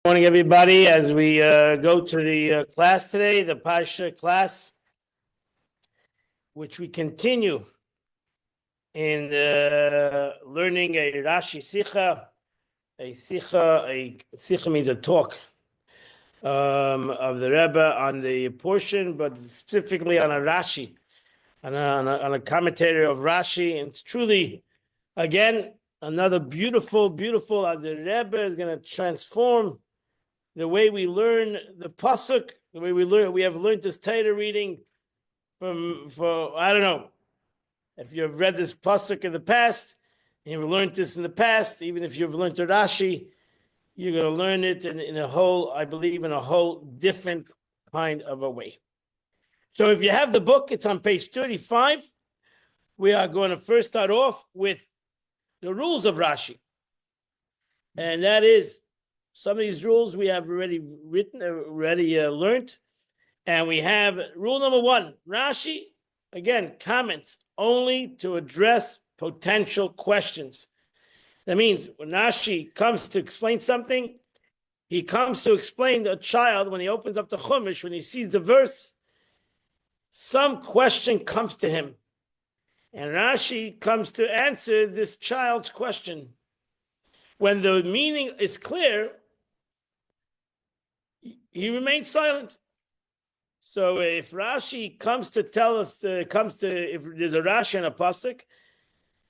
Morning, everybody. As we go to the class today, the Parsha class, which we continue in learning a Rashi Sicha. A Sicha means a talk of the Rebbe on the portion, but specifically on a Rashi, on a commentary of Rashi. And it's truly, again, another beautiful. The Rebbe is going to transform the way we learn the pasuk, the way we have learned this Torah reading for I don't know if you have read this pasuk in the past, and you've learned this in the past. Even if you've learned the Rashi, you're going to learn it in a whole, I believe, in a whole different kind of a way. So if you have the book, it's on page 35. We are going to first start off with the rules of Rashi, and that is, some of these rules we have already learned. And we have rule number 1. Rashi, again, comments only to address potential questions. That means when Rashi comes to explain something, he comes to explain to a child when he opens up the Chumash, when he sees the verse, some question comes to him. And Rashi comes to answer this child's question. When the meaning is clear, he remains silent. So if Rashi comes to tell us, if there's a Rashi and a pasuk,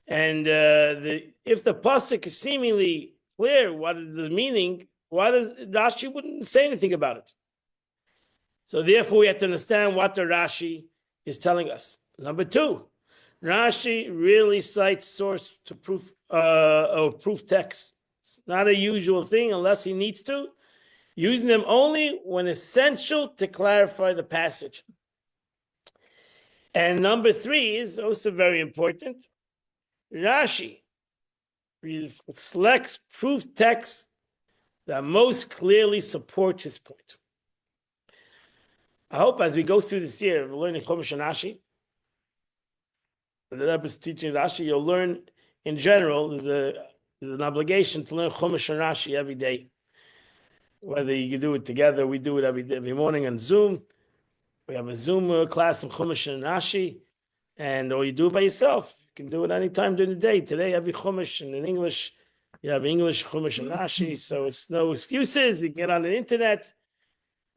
and if the pasuk is seemingly clear, what is the meaning? Why does Rashi wouldn't say anything about it? So therefore, we have to understand what the Rashi is telling us. Number 2, Rashi really cites source to proof or proof text. It's not a usual thing unless he needs to. Using them only when essential to clarify the passage. And number 3 is also very important. Rashi selects proof texts that most clearly support his point. I hope as we go through this year, we're learning Chumash and Rashi. The Rebbe is teaching Rashi. You'll learn in general. There's an obligation to learn Chumash and Rashi every day. Whether you do it together, we do it every morning on Zoom. We have a Zoom class of Chumash and Rashi, or you do it by yourself. You can do it anytime during the day. Today, every Chumash, and in English, you have English Chumash and Rashi, so it's no excuses. You get on the internet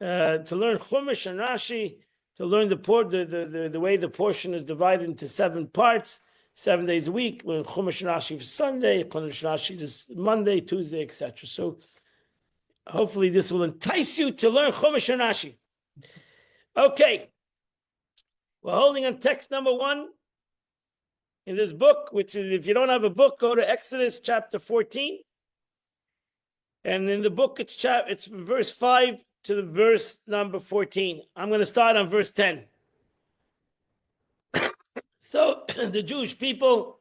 to learn Chumash and Rashi, to learn the way the portion is divided into 7 parts, 7 days a week. Learn Chumash and Rashi for Sunday, Chumash and Rashi just Monday, Tuesday, etc. So hopefully this will entice you to learn Chumash and Rashi. Okay. We're holding on text number 1 in this book, which is, if you don't have a book, go to Exodus chapter 14. And in the book, it's from verse 5 to the verse number 14. I'm going to start on verse 10. So the Jewish people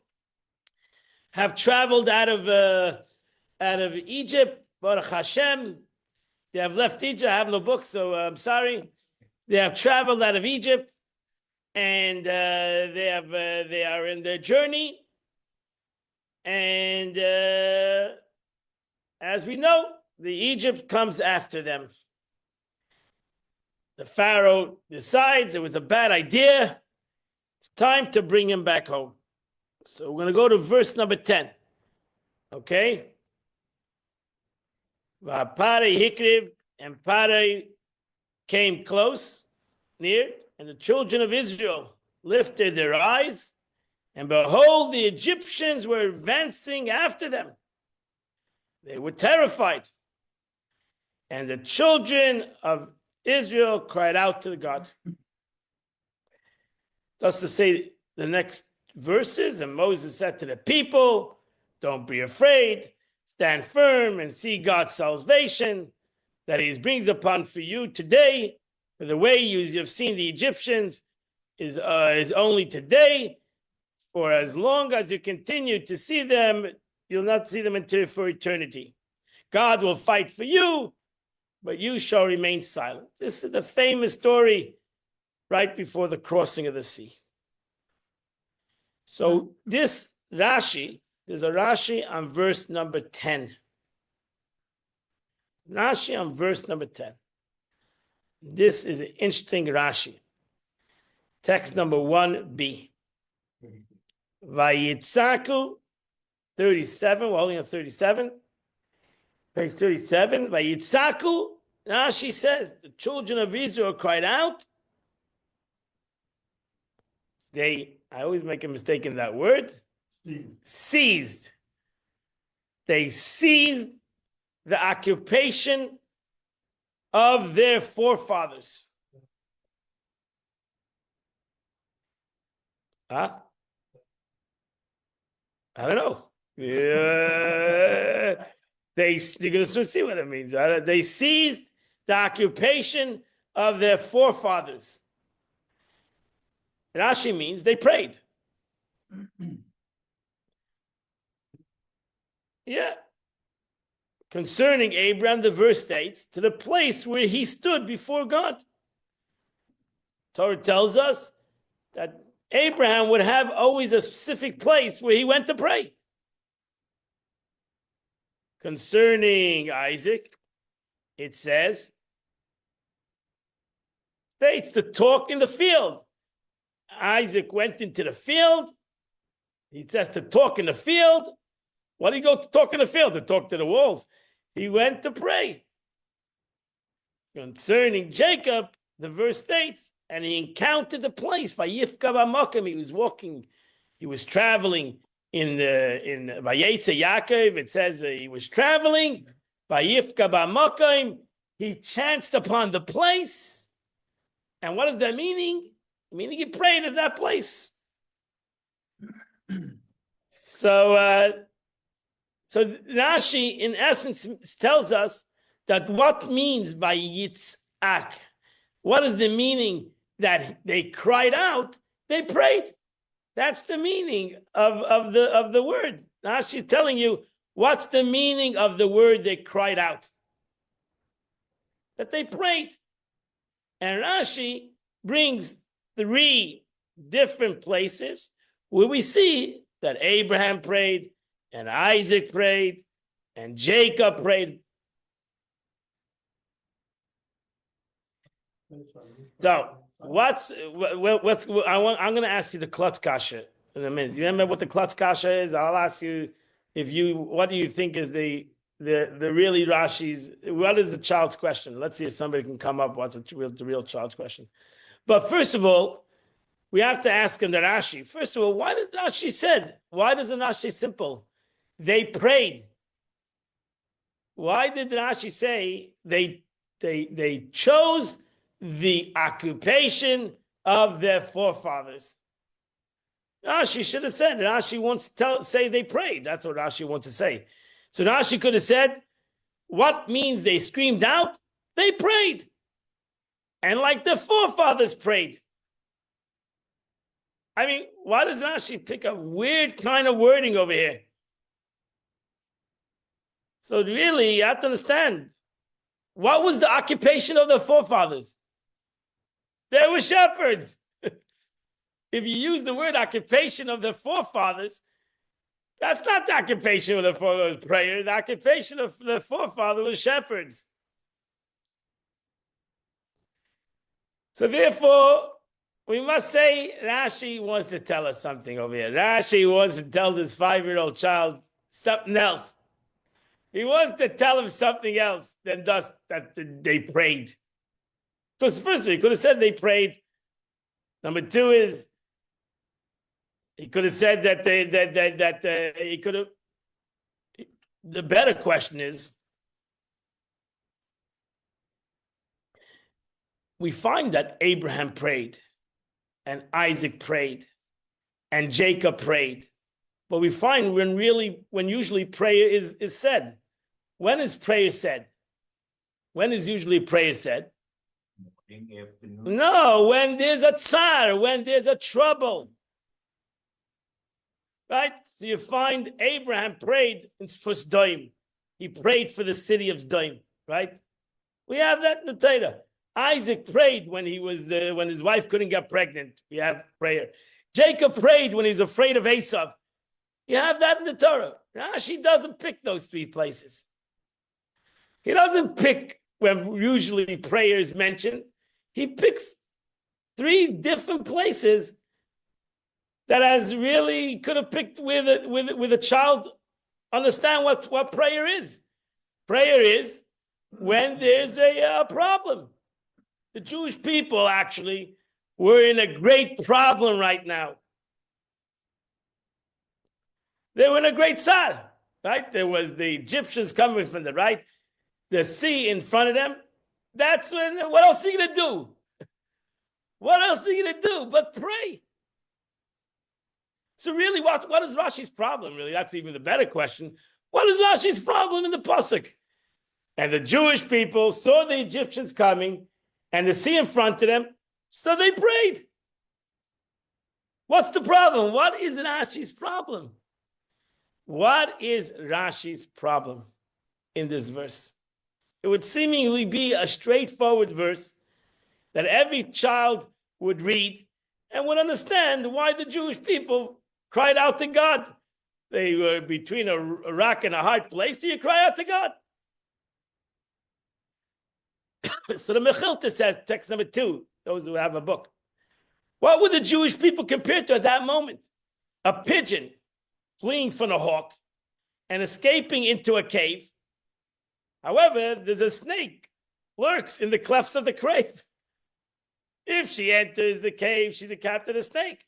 have traveled out of Egypt. Baruch Hashem, they have left Egypt. I have no book, so I'm sorry. They have traveled out of Egypt, and they are in their journey. And as we know, the Egypt comes after them. The Pharaoh decides it was a bad idea. It's time to bring him back home. So we're going to go to verse number 10. Okay? Pare Hikriv, and Pare came close, near, and the children of Israel lifted their eyes, and behold, the Egyptians were advancing after them. They were terrified. And the children of Israel cried out to God. Just to say the next verses, and Moses said to the people, don't be afraid. Stand firm and see God's salvation that he brings upon for you today. For the way you have seen the Egyptians is only today. For as long as you continue to see them, you'll not see them for eternity. God will fight for you, but you shall remain silent. This is the famous story right before the crossing of the sea. So this Rashi, there's a Rashi on verse number 10. Rashi on verse number 10. This is an interesting Rashi. Text number 1b. Vayitzaku 37. We're holding on 37. Page 37. Vayitzaku. Rashi says the children of Israel cried out. I always make a mistake in that word. Seized. They seized the occupation of their forefathers. Huh? I don't know. You're going to soon see what it means. They seized the occupation of their forefathers. Rashi means they prayed. Yeah. Concerning Abraham, the verse states, to the place where he stood before God. Torah tells us that Abraham would have always a specific place where he went to pray. Concerning Isaac, it states to talk in the field. Isaac went into the field. He says to talk in the field. What did he go to talk in the field? To talk to the walls. He went to pray. Concerning Jacob, the verse states, and he encountered the place. Vayifka b'makom. He was walking. He was traveling in Vayetze Yaakov. It says he was traveling. Vayifka b'makom. He chanced upon the place. And what is that meaning? Meaning he prayed at that place. So Rashi, in essence, tells us that what means by Yitzhak? What is the meaning that they cried out? They prayed. That's the meaning of the word. Rashi is telling you what's the meaning of the word they cried out. That they prayed. And Rashi brings 3 different places where we see that Abraham prayed, and Isaac prayed, and Jacob prayed. So, I'm going to ask you the klutz kasha in a minute. You remember what the klutz kasha is? I'll ask you what do you think is the really Rashi's, what is the child's question? Let's see if somebody can come up what's the real child's question. But first of all, we have to ask him the Rashi. First of all, why did Rashi said? Why doesn't Rashi simple? They prayed. Why did Rashi say they chose the occupation of their forefathers? Rashi should have said. Rashi wants to say they prayed. That's what Rashi wants to say. So Rashi could have said, what means they screamed out? They prayed. And like their forefathers prayed. I mean, why does Rashi pick a weird kind of wording over here? So really, you have to understand, what was the occupation of the forefathers? They were shepherds. If you use the word occupation of the forefathers, that's not the occupation of the forefathers prayer. The occupation of the forefathers was shepherds. So therefore, we must say Rashi wants to tell us something over here. Rashi wants to tell this 5-year-old child something else. He wants to tell him something else than just that they prayed. Because first of all, he could have said they prayed. Number 2 is he could have said that he could have. The better question is, we find that Abraham prayed, and Isaac prayed, and Jacob prayed. But we find when usually prayer is said. When is prayer said? When is usually prayer said? No, when there's a tsar, when there's a trouble. Right? So you find Abraham prayed for Sdom. He prayed for the city of Sdom, right? We have that in the Torah. Isaac prayed when his wife couldn't get pregnant. We have prayer. Jacob prayed when he's afraid of Esau. You have that in the Torah. Rashi doesn't pick those 3 places. He doesn't pick when usually prayer is mentioned. He picks 3 different places that has really could have picked with a child understand what prayer is. Prayer is when there's a problem. The Jewish people actually were in a great problem right now. They were in a great sad, right? There was the Egyptians coming from the right, the sea in front of them. That's when, what else are you going to do? What else are you going to do but pray? So really, what is Rashi's problem, really? That's even the better question. What is Rashi's problem in the Pasuk? And the Jewish people saw the Egyptians coming and the sea in front of them, so they prayed. What's the problem? What is Rashi's problem? What is Rashi's problem in this verse? It would seemingly be a straightforward verse that every child would read and would understand why the Jewish people cried out to God. They were between a rock and a hard place, so you cry out to God. So the Mechilta says, text number 2, those who have a book. What were the Jewish people compared to at that moment? A pigeon fleeing from a hawk and escaping into a cave. However, there's a snake lurks in the clefts of the cave. If she enters the cave, she's a captive of the snake.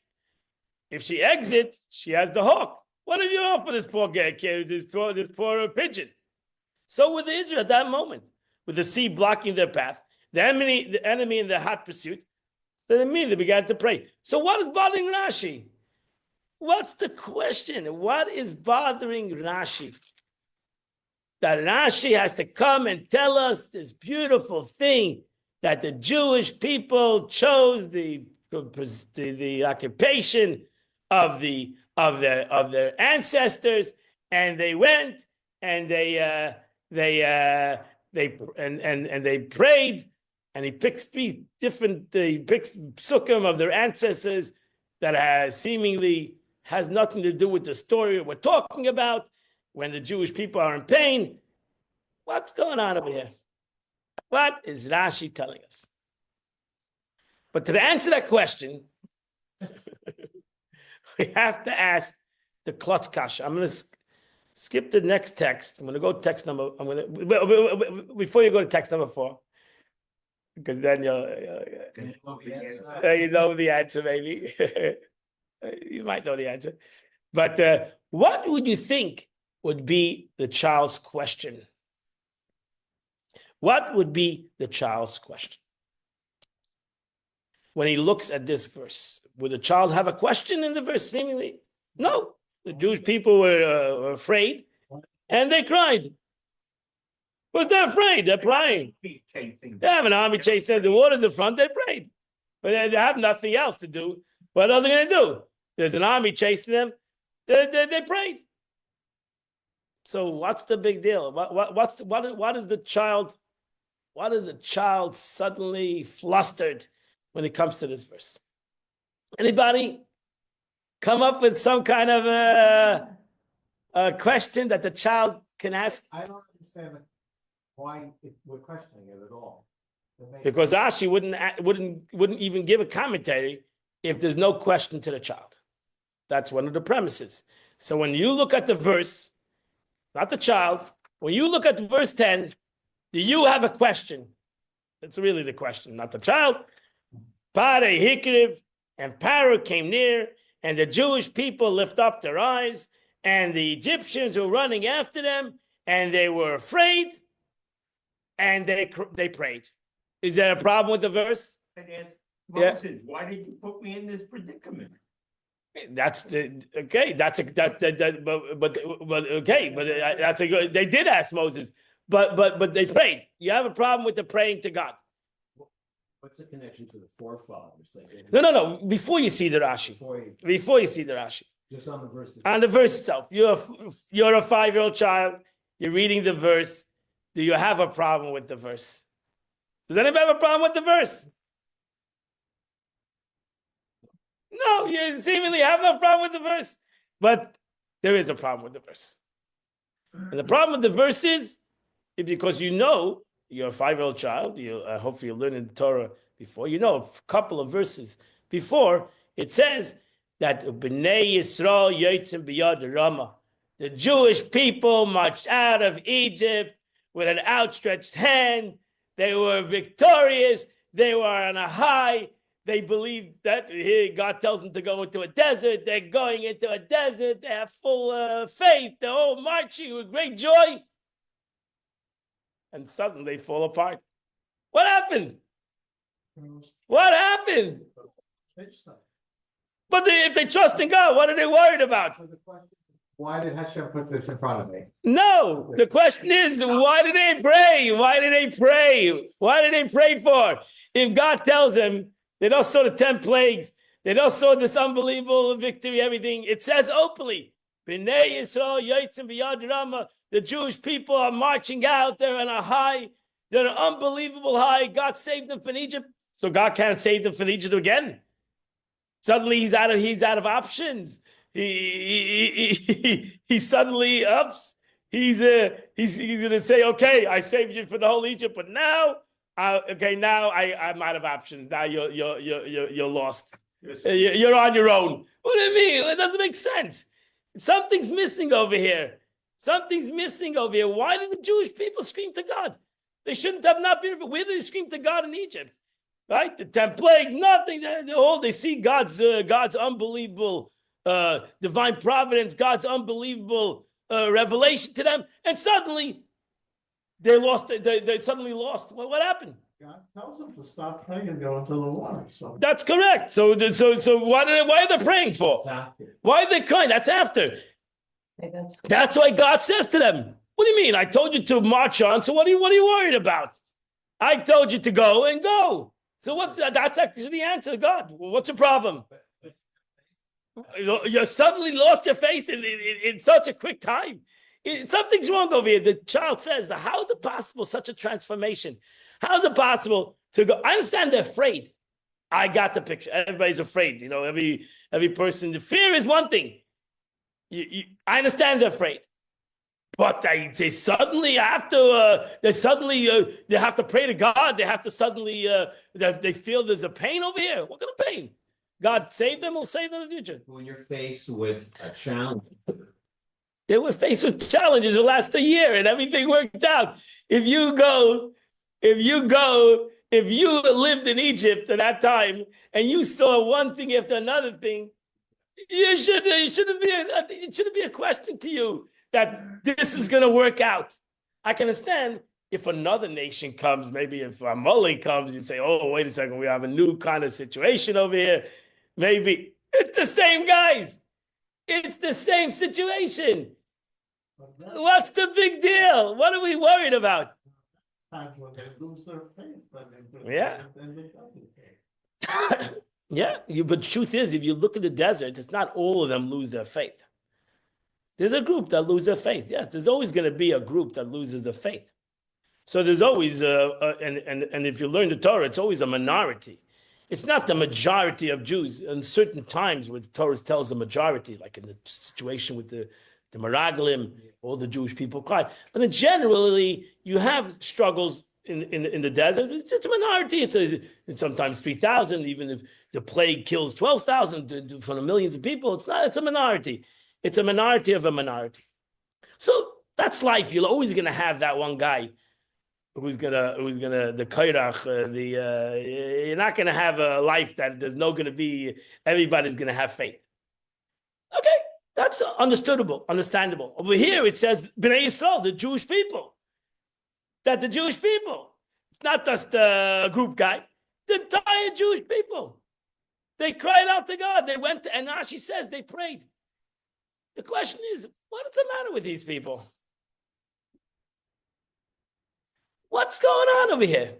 If she exits, she has the hawk. What did you offer this poor this poor pigeon? So with Israel at that moment, with the sea blocking their path, the enemy in their hot pursuit, then immediately began to pray. So what is bothering Rashi? What's the question? What is bothering Rashi? That Rashi has to come and tell us this beautiful thing that the Jewish people chose the occupation of their ancestors, and they went and they prayed, and he picks 3 different psukim of their ancestors that seemingly has nothing to do with the story we're talking about. When the Jewish people are in pain, what's going on over here? What is Rashi telling us? But to answer that question, we have to ask the klotz kasha. I'm going to skip the next text. I'm going to go text number. Before you go to text number 4, because then you know the answer, maybe. You might know the answer. But what would you think would be the child's question? What would be the child's question? When he looks at this verse, would the child have a question in the verse seemingly? No. The Jewish people were afraid and they cried. But they're afraid, they're crying. They have an army chasing them, the waters in front, they prayed. But they have nothing else to do. What are they going to do? There's an army chasing them, they prayed. So what's the big deal? What is the child? What is a child suddenly flustered when it comes to this verse? Anybody come up with some kind of a question that the child can ask? I don't understand why we're questioning it at all. Because Rashi wouldn't even give a commentary if there's no question to the child. That's one of the premises. So when you look at the verse, not the child, when you look at verse 10, do you have a question? That's really the question, not the child. Pare Hikriv, and Paro came near, and the Jewish people lift up their eyes, and the Egyptians were running after them, and they were afraid, and they prayed. Is there a problem with the verse? And ask Moses, why did you put me in this predicament? That's the okay. That's a but okay. But that's a good. They did ask Moses, but they prayed. You have a problem with the praying to God. What's the connection to the forefathers? No. Before you see the Rashi, before you see the Rashi, just on the verse. On the verse itself, you're a 5-year-old child. You're reading the verse. Do you have a problem with the verse? Does anybody have a problem with the verse? No, you seemingly have no problem with the verse. But there is a problem with the verse. And the problem with the verse is because you know you're a 5-year-old child. You hopefully you learn in the Torah before. You know a couple of verses before it says that Bnei Yisrael yotzim biyad Rama. The Jewish people marched out of Egypt with an outstretched hand. They were victorious. They were on a high. They believe that here God tells them to go into a desert. They're going into a desert. They have full faith. They're all marching with great joy. And suddenly they fall apart. What happened? What happened? But if they trust in God, what are they worried about? Why did Hashem put this in front of me? No, the question is, why did they pray? Why did they pray? What did they pray for? If God tells them, they don't saw the 10 plagues, they don't saw this unbelievable victory, everything. It says openly, B'nai Yisrael yotzim b'yad Rama. The Jewish people are marching out. They're on a high. They're an unbelievable high. God saved them from Egypt. So God can't save them from Egypt again. Suddenly he's out of options. He suddenly ups. He's going to say, okay, I saved you for the whole Egypt, but now, now I'm out of options. Now you're lost. You're on your own. What do you mean? It doesn't make sense. Something's missing over here. Something's missing over here. Why did the Jewish people scream to God? They shouldn't have not been. Where did they scream to God in Egypt? Right? The 10 plagues, nothing. They see God's unbelievable divine providence, God's unbelievable revelation to them, and suddenly they lost. They suddenly lost. What happened? God tells them to stop praying and go into the water. So that's correct. So why are they praying for? Why are they crying? That's after. That's why God says to them, "What do you mean? I told you to march on. So what are you worried about? I told you to go and go. So what? That's actually the answer, God. What's the problem? You suddenly lost your face in such a quick time. Something's wrong over here." The child says, "How is it possible such a transformation? How is it possible to go?" I understand they're afraid. I got the picture. Everybody's afraid. You know, every person. The fear is one thing. I understand they're afraid, but they suddenly have to. They have to pray to God. They have to suddenly. They feel there's a pain over here. What kind of pain? God save them. Will save them in the future. When you're faced with a challenge, they were faced with challenges the last year, and everything worked out. If you lived in Egypt at that time and you saw one thing after another thing, it shouldn't be a question to you that this is going to work out. I can understand if another nation comes, maybe if Amalek comes, you say, "Oh, wait a second, we have a new kind of situation over here." Maybe it's the same guys. It's the same situation. What's the big deal? What are we worried about? times when they lose their faith, but Yeah. then they don't. Yeah, but the truth is, if you look at the desert, it's not all of them lose their faith. There's a group that lose their faith. Yes, there's always going to be a group that loses their faith. So there's always, and if you learn the Torah, it's always a minority. It's not the majority of Jews. In certain times where the Torah tells the majority, like in the situation with the Meraglim, all the Jewish people cried. But then generally, you have struggles in the desert. It's a minority. It's sometimes 3,000, even if the plague kills 12,000 from the millions of people. It's a minority. It's a minority of a minority. So that's life. You're always going to have that one guy who's gonna the kairach. You're not gonna have a life that there's no gonna be. Everybody's gonna have faith. Okay, that's understandable. Over here it says Bnei Yisrael, the Jewish people. That the Jewish people. It's not just a group guy. The entire Jewish people. They cried out to God. They went to, and Rashi says they prayed. The question is, what is the matter with these people? What's going on over here?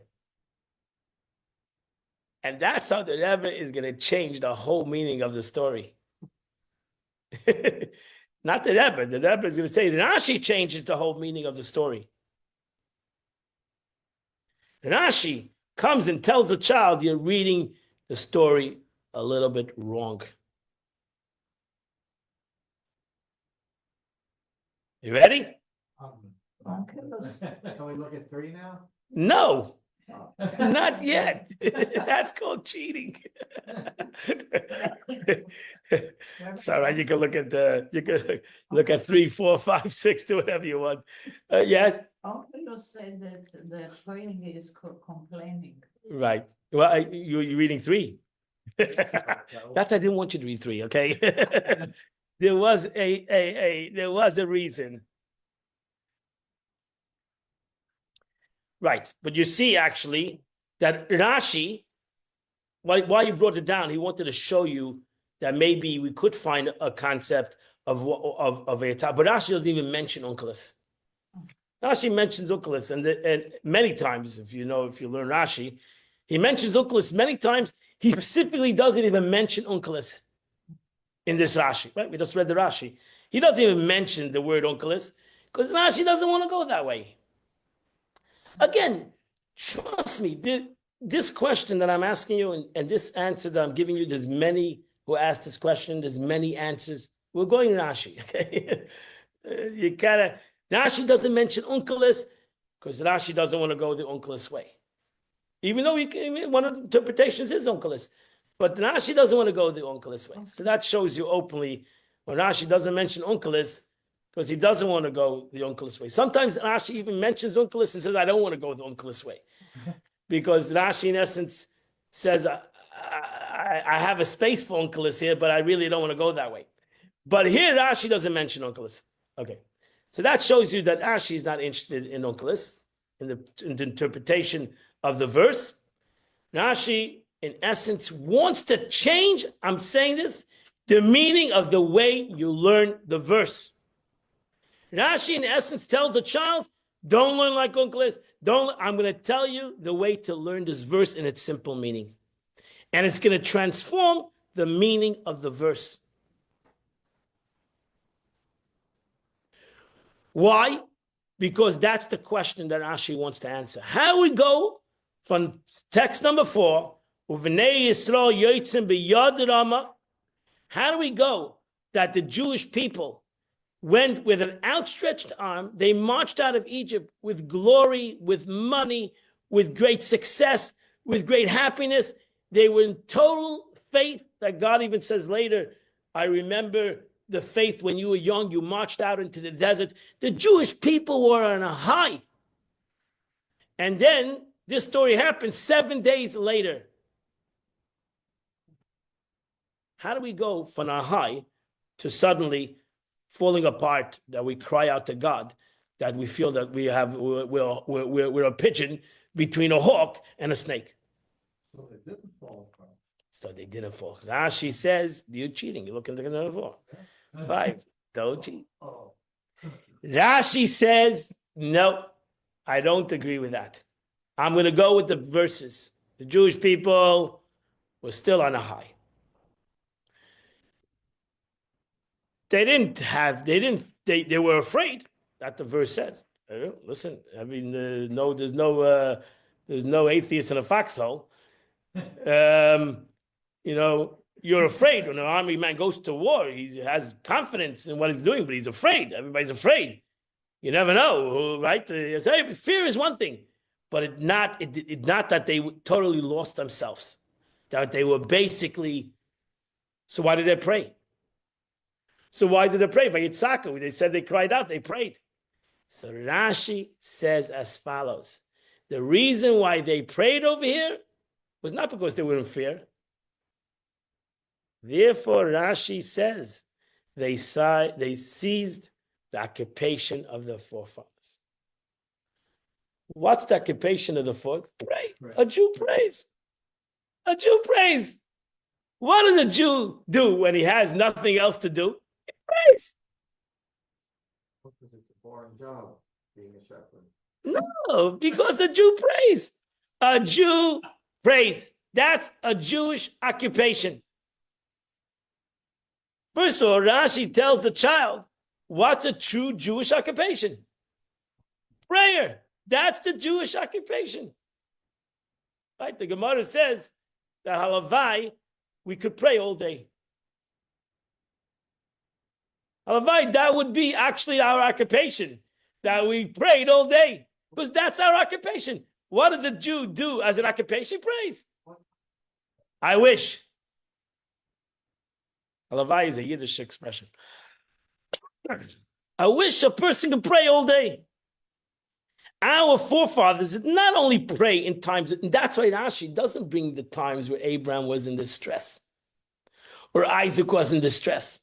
And that's how the Rebbe is going to change the whole meaning of the story. Not the Rebbe. The Rebbe is going to say Rashi changes the whole meaning of the story. Rashi comes and tells the child, you're reading the story a little bit wrong. You ready? Can we look at 3 now? No, Oh. not yet. That's called cheating. So right, you can look at you can look at 3, 4, 5, 6, do whatever you want. Yes, Uncle said that the praying is complaining. right. Well, you're reading 3. That's I didn't want you to read 3. Okay, there was a reason. Right, but you see actually that Rashi, why you brought it down, he wanted to show you that maybe we could find a concept of a top, but Rashi doesn't even mention Onkelos. Rashi mentions Onkelos, and many times, if you learn Rashi, he mentions Onkelos many times. He specifically doesn't even mention Onkelos in this Rashi. Right, we just read the Rashi. He doesn't even mention the word Onkelos because Rashi doesn't want to go that way. Again, trust me, this question that I'm asking you and this answer that I'm giving you, there's many who asked this question, there's many answers. We're going Rashi, okay? Rashi doesn't mention Onkelos because Rashi doesn't want to go the Onkelos way. Even though one of the interpretations is Onkelos, but Rashi doesn't want to go the Onkelos way. So that shows you openly when Rashi doesn't mention Onkelos, because he doesn't want to go the Onkelos way. Sometimes Rashi even mentions Onkelos and says, I don't want to go the Onkelos way. Because Rashi, in essence, says, I have a space for Onkelos here, but I really don't want to go that way. But here, Rashi doesn't mention Onkelos. Okay. So that shows you that Rashi is not interested in Onkelos, in the interpretation of the verse. Rashi, in essence, wants to change, I'm saying this, the meaning of the way you learn the verse. Rashi, in essence, tells a child, don't learn like Onkelos. I'm going to tell you the way to learn this verse in its simple meaning. And it's going to transform the meaning of the verse. Why? Because that's the question that Rashi wants to answer. How we go from text number 4, Uvenei Yisrael Yotzim B'Yad Rama, how do we go that the Jewish people went with an outstretched arm, they marched out of Egypt with glory, with money, with great success, with great happiness. They were in total faith that God even says later, I remember the faith when you were young, you marched out into the desert. The Jewish people were on a high. And then this story happened 7 days later. How do we go from our high to suddenly falling apart, that we cry out to God, that we feel that we're a pigeon between a hawk and a snake? So it didn't fall apart. So they didn't fall. Rashi says, you're cheating. You're looking at the number 4. 5. Don't cheat. Oh. Rashi says, no, I don't agree with that. I'm going to go with the verses. The Jewish people were still on a high. They were afraid, that the verse says. Listen, I mean, there's no atheist in a foxhole. You're afraid when an army man goes to war. He has confidence in what he's doing, but he's afraid. Everybody's afraid. You never know, right? Fear is one thing, but it's not that they totally lost themselves. That they were basically. So why did they pray? So why did they pray? By Yitzhak, they said they cried out, they prayed. So Rashi says as follows. The reason why they prayed over here was not because they were in fear. Therefore, Rashi says they seized the occupation of the forefathers. What's the occupation of the forefathers? Pray. A Jew prays. A Jew prays. What does a Jew do when he has nothing else to do? He prays. Because it's a boring job being a shepherd. No, because a Jew prays. A Jew prays. That's a Jewish occupation. First of all, Rashi tells the child, what's a true Jewish occupation? Prayer. That's the Jewish occupation. Right? The Gemara says that halavai, we could pray all day. Halavai, that would be actually our occupation. that we prayed all day because that's our occupation. What does a Jew do as an occupation? Prays. I wish. Halavai is a Yiddish expression. I wish a person could pray all day. Our forefathers did not only pray in times, and that's why Rashi doesn't bring the times where Abraham was in distress, or Isaac was in distress,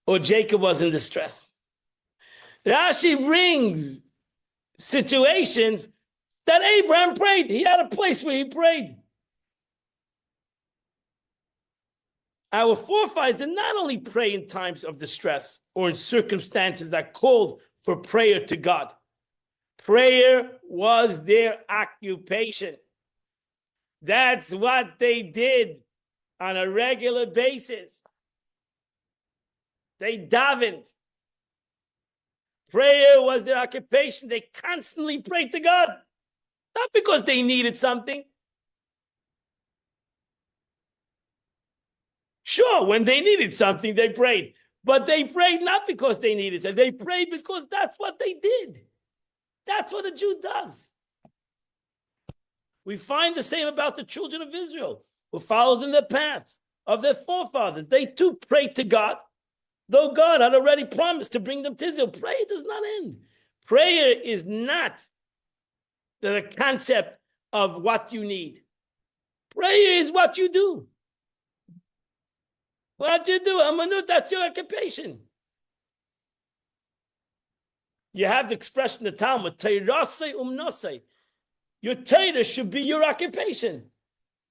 or Jacob was in distress. Rashi brings situations that Abraham prayed. He had a place where he prayed. Our forefathers did not only pray in times of distress or in circumstances that called for prayer to God. Prayer was their occupation. That's what they did on a regular basis. They davened. Prayer was their occupation. They constantly prayed to God. Not because they needed something. Sure, when they needed something, they prayed. But they prayed not because they needed it. They prayed because that's what they did. That's what a Jew does. We find the same about the children of Israel who followed in the paths of their forefathers. They too prayed to God, though God had already promised to bring them to Israel. Prayer does not end. Prayer is not the concept of what you need. Prayer is what you do. What you do, Amanut, that's your occupation. You have the expression in the Talmud, Teirasei umnosei. Your Torah should be your occupation.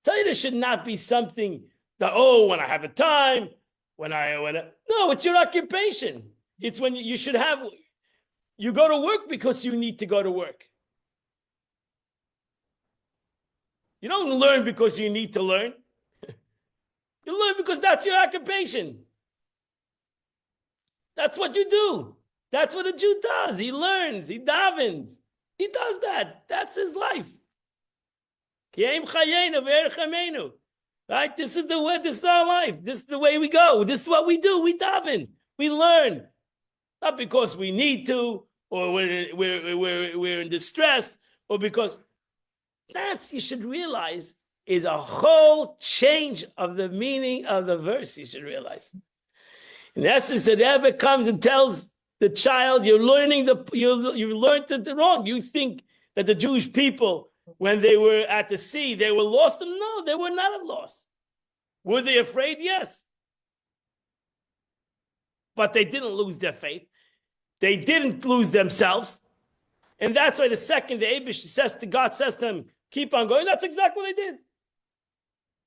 Torah should not be something that, when I have a time, no, it's your occupation. It's when you should have, you go to work because you need to go to work. You don't learn because you need to learn. You learn because that's your occupation. That's what you do. That's what a Jew does. He learns. He davens. He does that. That's his life. Right? This is the way. This is our life. This is the way we go. This is what we do. We daven. We learn. Not because we need to, or we're in distress, or because you should realize, is a whole change of the meaning of the verse. You should realize. In essence, the Rebbe comes and tells the child, you learned it wrong. You think that the Jewish people, when they were at the sea, they were lost? No, they were not at loss. Were they afraid? Yes. But they didn't lose their faith. They didn't lose themselves. And that's why the second the Abish says to God, says to them, keep on going. That's exactly what they did.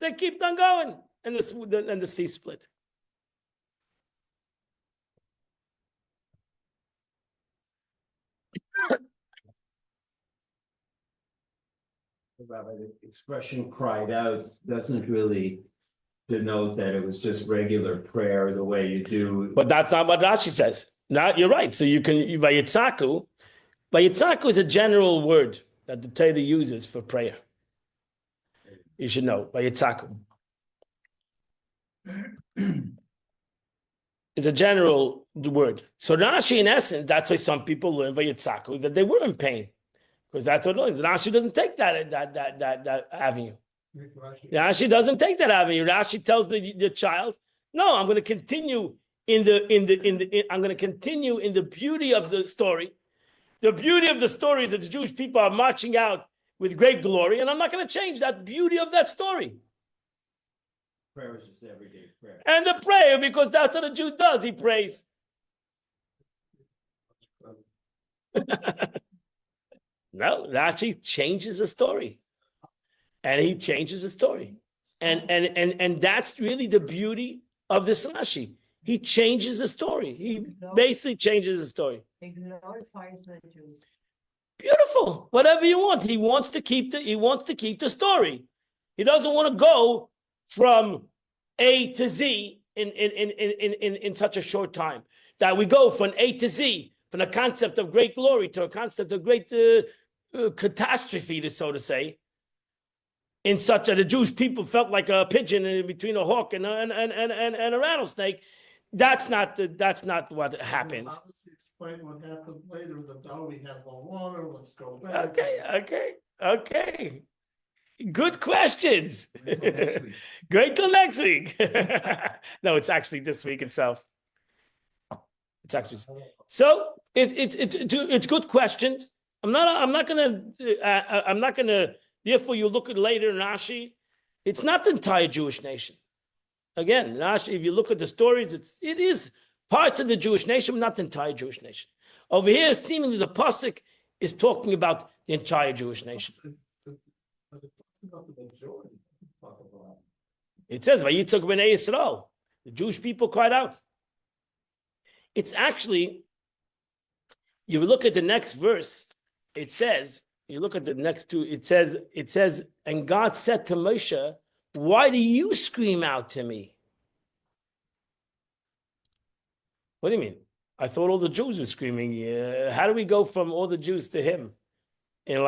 They kept on going. And the sea split. Rabbi, the expression cried out doesn't really denote that it was just regular prayer the way you do. But that's not what Rashi says. Now, you're right. So you can, Vayitzaku is a general word that the Torah uses for prayer. You should know, Vayitzaku. It's a general word. So Rashi, in essence, that's why some people learn Vayitzaku, that they were in pain. Because that's what it is. Rashi doesn't take that avenue. Rashi doesn't take that avenue. Rashi tells the child, "No, I'm going to continue in the beauty of the story. The beauty of the story is that the Jewish people are marching out with great glory, and I'm not going to change that beauty of that story." Prayer is just everyday prayer. And the prayer, because that's what a Jew does. He prays. No, Rashi changes the story. And he changes the story. And that's really the beauty of this Rashi. He changes the story. He basically changes the story. He glorifies the Jews. Beautiful. Whatever you want. He wants to keep the story. He doesn't want to go from A to Z in such a short time. That we go from A to Z, from a concept of great glory to a concept of great catastrophe, so to say, in such that the Jewish people felt like a pigeon in between a hawk and a rattlesnake. That's not what happens. explain what happened later, that now we have no water, let's go back. Okay. Good questions. Wait till next week. Great till next week. No, it's actually this week itself. It's actually so. It's good questions. I'm not gonna. Therefore, you look at later in Rashi. It's not the entire Jewish nation. Again, Rashi. If you look at the stories, it is parts of the Jewish nation, but not the entire Jewish nation. Over here, seemingly the pasuk is talking about the entire Jewish nation. It says, "Vayitzak b'nei Yisrael." The Jewish people cried out. It's actually, you look at the next verse. It says, you look at the next two. It says, and God said to Moshe, "Why do you scream out to me?" What do you mean? I thought all the Jews were screaming. How do we go from all the Jews to him? And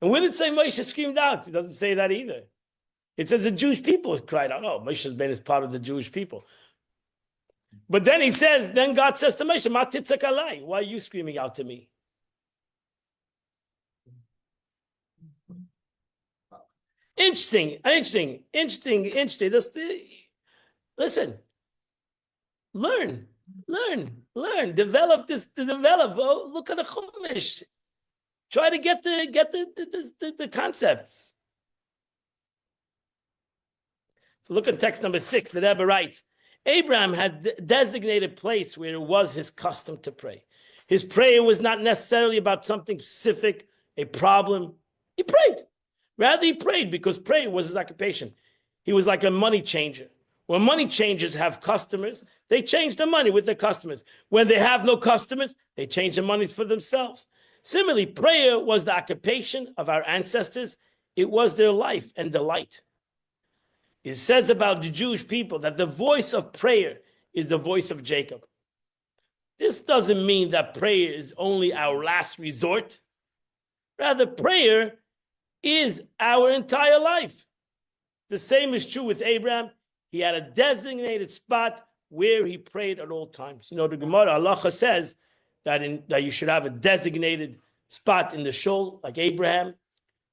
and where did it say Moshe screamed out? It doesn't say that either. It says the Jewish people cried out. Oh, Moshe's been as part of the Jewish people. But then he says, then God says to Moshe, "Ma titzak alai? Why are you screaming out to me?" Interesting. Listen. Learn. Develop this. Develop. Oh, look at the Chumash. Try to get the concepts. So look at text number 6. The Rebbe writes, Abraham had a designated place where it was his custom to pray. His prayer was not necessarily about something specific, a problem. He prayed. Rather, he prayed because prayer was his occupation. He was like a money changer. When money changers have customers, they change the money with their customers. When they have no customers, they change the monies for themselves. Similarly, prayer was the occupation of our ancestors. It was their life and delight. It says about the Jewish people that the voice of prayer is the voice of Jacob. This doesn't mean that prayer is only our last resort. Rather, prayer is our entire life. The same is true with Abraham. He had a designated spot where he prayed at all times. You know, the Gemara Halacha says that you should have a designated spot in the shul, like Abraham.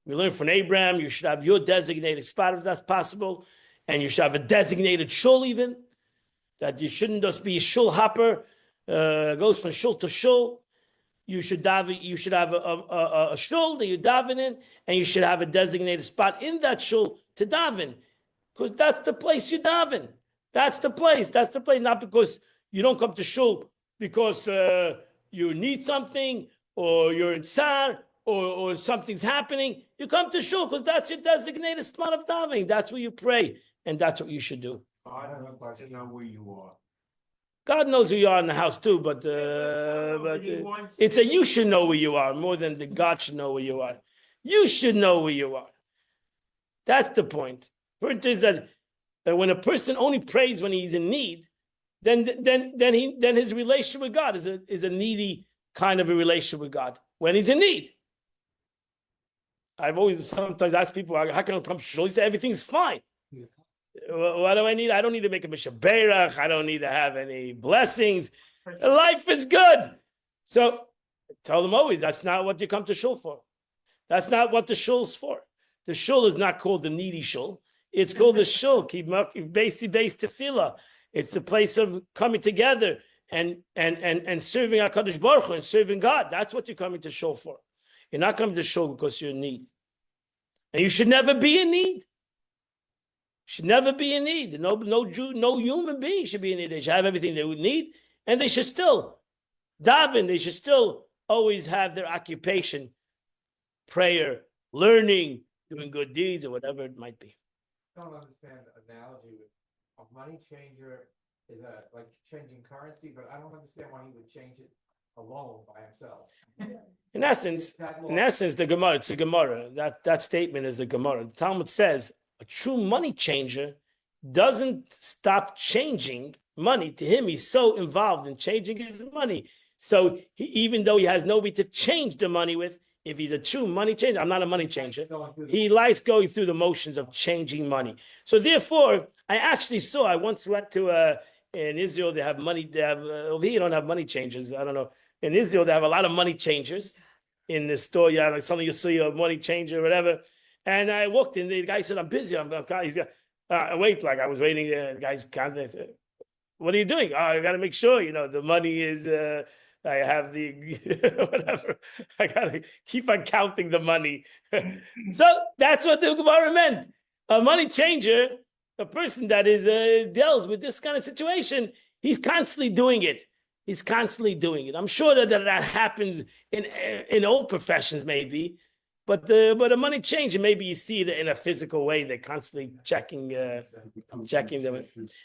We learn from Abraham, you should have your designated spot if that's possible. And you should have a designated shul even. That you shouldn't just be a shul hopper, goes from shul to shul. You should have a shul that you daven in, and you should have a designated spot in that shul to daven. Because that's the place you daven. That's the place. Not because you don't come to shul because you need something or you're in tsar or something's happening. You come to shul because that's your designated spot of davening. That's where you pray, and that's what you should do. I don't know if I know where you are. God knows who you are in the house too, but it's you should know where you are more than the God should know where you are. You should know where you are. That's the point. The point is that when a person only prays when he's in need, then his relationship with God is a needy kind of a relationship with God when he's in need. I've always sometimes asked people, how can I come to shul? He said, everything's fine. Yeah. What do I need? I don't need to make a mishaberach. I don't need to have any blessings. Life is good. So I tell them always, that's not what you come to shul for. That's not what the shul's for. The shul is not called the needy shul. It's called the shul, based tefillah. It's the place of coming together and serving HaKadosh Baruch Hu and serving God. That's what you're coming to shul for. You're not coming to shul because you're in need. And you should never be in need. You should never be in need. No Jew, no human being should be in need. They should have everything they would need. And they should still daven. They should still always have their occupation, prayer, learning, doing good deeds, or whatever it might be. I don't understand the analogy with a money changer is like changing currency, but I don't understand why he would change it alone by himself. In essence, the Gemara, it's a Gemara. That statement is the Gemara. The Talmud says a true money changer doesn't stop changing money. To him, he's so involved in changing his money. So even though he has nobody to change the money with, if he's a true money changer, I'm not a money changer. He likes going through the motions of changing money. So therefore, I once went to in Israel they have money. They have over here you don't have money changers. I don't know. In Israel they have a lot of money changers in the store. Yeah, like something you see a money changer or whatever. And I walked in. The guy said, "I'm busy. He's got wait." Like I was waiting. The guy's counting. I said, "What are you doing?" "Oh, I got to make sure the money is." I have the whatever. I gotta keep on counting the money. So that's what the Gemara meant. A money changer, a person that is deals with this kind of situation, he's constantly doing it. He's constantly doing it. I'm sure that happens in all professions, maybe, but a money changer, maybe you see it in a physical way. They're constantly checking them.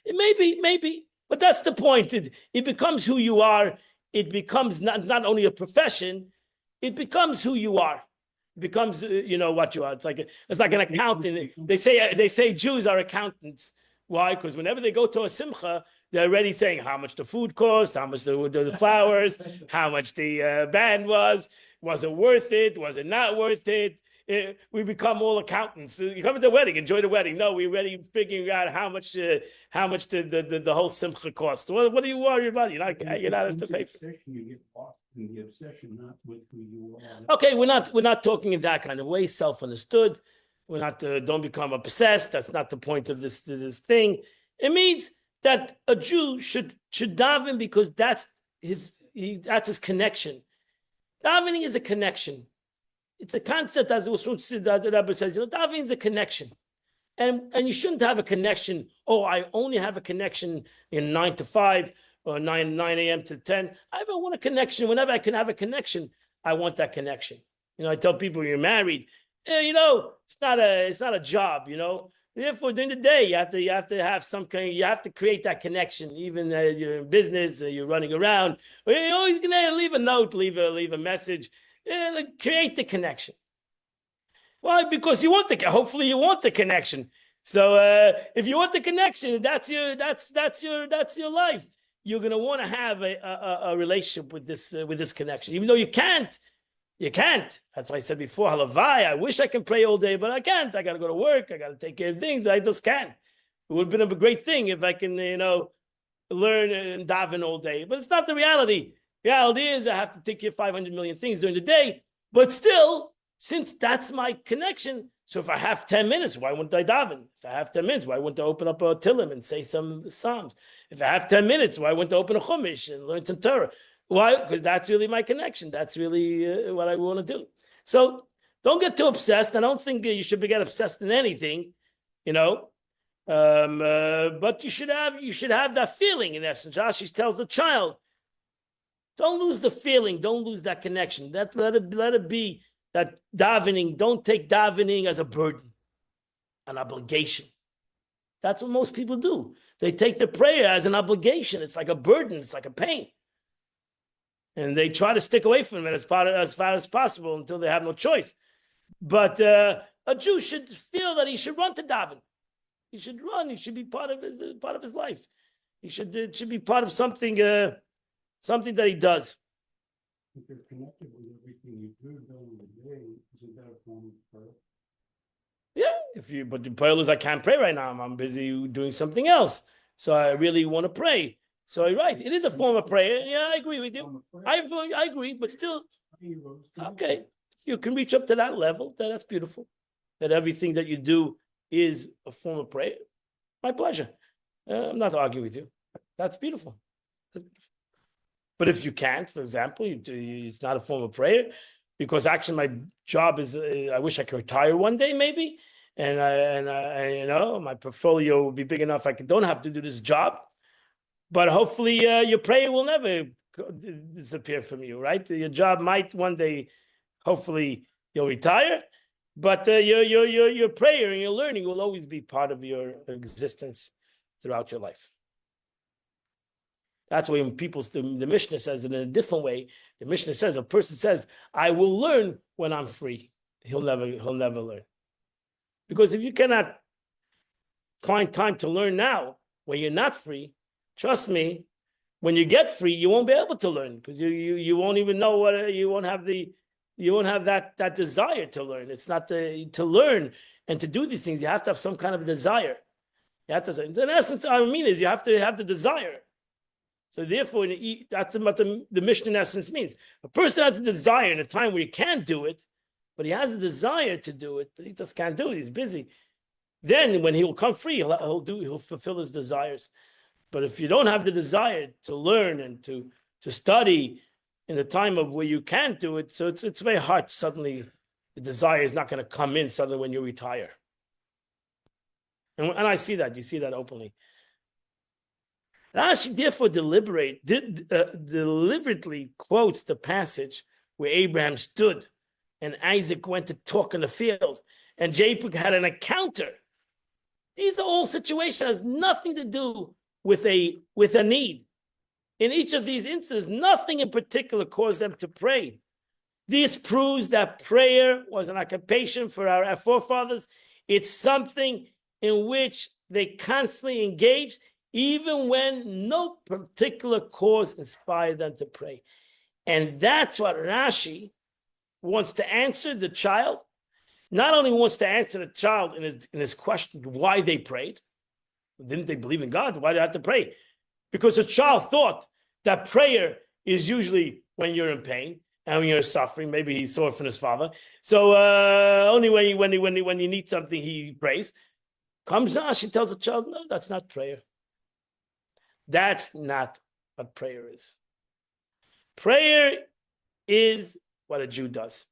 Maybe, but that's the point. It becomes who you are. It becomes not only a profession, it becomes who you are. It becomes what you are. It's like an accountant. They say Jews are accountants. Why? Because whenever they go to a simcha, they're already saying how much the food cost, how much the flowers, how much the band was it worth it, was it not worth it? We become all accountants. You come to the wedding, enjoy the wedding. No, we're already figuring out how much the whole simcha costs. What do you worry about? You're not asked to pay for. You get lost in the obsession, not with who you are. Okay, we're not talking in that kind of way. Self-understood. We're not. Don't become obsessed. That's not the point of this thing. It means that a Jew should daven because that's his connection. Davening is a connection. It's a concept, as the Rebbe says, davening is a connection. And you shouldn't have a connection, I only have a connection in 9 to 5 or 9 a.m. to 10. I want a connection. Whenever I can have a connection, I want that connection. I tell people you're married, it's not a job, Therefore, during the day, you have to have some kind. You have to create that connection. Even you're in business, you're running around. You're always gonna leave a note, leave a message, create the connection. Why? Because you want hopefully you want the connection. So if you want the connection, that's your life. You're gonna want to have a relationship with this connection, even though you can't. You can't. That's why I said before, halavai, I wish I can pray all day, but I can't. I got to go to work. I got to take care of things. I just can't. It would have been a great thing if I can, learn and daven all day. But it's not the reality. Reality is I have to take care of 500 million things during the day. But still, since that's my connection, so if I have 10 minutes, why wouldn't I daven? If I have 10 minutes, why wouldn't I open up a Tillim and say some Psalms? If I have 10 minutes, why wouldn't I open a Chumash and learn some Torah? Why? Because that's really my connection. That's really what I want to do. So don't get too obsessed. I don't think you should get obsessed in anything, but you should have that feeling. In essence, Rashi tells the child, don't lose the feeling. Don't lose that connection. Let it be that davening. Don't take davening as a burden, an obligation. That's what most people do. They take the prayer as an obligation. It's like a burden. It's like a pain. And they try to stick away from it as far as possible until they have no choice. But a Jew should feel that he should run to daven. He should run. He should be part of his life. It should be part of something that he does. If you're connected with everything you do during the day, isn't that a form of prayer? Yeah. But the prayer is I can't pray right now. I'm busy doing something else. So I really want to pray. So you're right. It is a form of prayer. Yeah, I agree with you. I agree, but still, okay. If you can reach up to that level, then that's beautiful. That everything that you do is a form of prayer. My pleasure. I'm not arguing with you. That's beautiful. But if you can't, for example, it's not a form of prayer, because actually my job is. I wish I could retire one day, maybe, and I my portfolio will be big enough. Don't have to do this job. But hopefully your prayer will never disappear from you, right? Your job might one day, hopefully you'll retire, but your prayer and your learning will always be part of your existence throughout your life. That's why when the Mishnah says it in a different way. The Mishnah says, a person says, I will learn when I'm free. He'll never learn. Because if you cannot find time to learn now when you're not free, trust me, when you get free, you won't be able to learn, because you won't even know you won't have that desire to learn. It's not to learn and to do these things. You have to have some kind of desire. You have to say. In essence, I mean is you have to have the desire. So therefore, that's what the Mishnah in essence means. A person has a desire in a time where he can't do it, but he has a desire to do it, but he just can't do it. He's busy. Then when he will come free, he'll fulfill his desires. But if you don't have the desire to learn and to study in the time of where you can't do it, so it's very hard. Suddenly, the desire is not going to come in suddenly when you retire. And I see that. You see that openly. Rashi therefore deliberately quotes the passage where Abraham stood and Isaac went to talk in the field and Jacob had an encounter. These are all situations that has nothing to do with a need. In each of these instances, nothing in particular caused them to pray. This proves that prayer was an occupation for our forefathers. It's something in which they constantly engaged, even when no particular cause inspired them to pray. And that's what Rashi wants to answer the child. Not only wants to answer the child in his question, why they prayed. Didn't they believe in God? Why do they have to pray? Because the child thought that prayer is usually when you're in pain and when you're suffering. Maybe he saw it from his father. So only when you need something, he prays. Comes Rashi tells the child, no, that's not prayer. That's not what prayer is. Prayer is what a Jew does.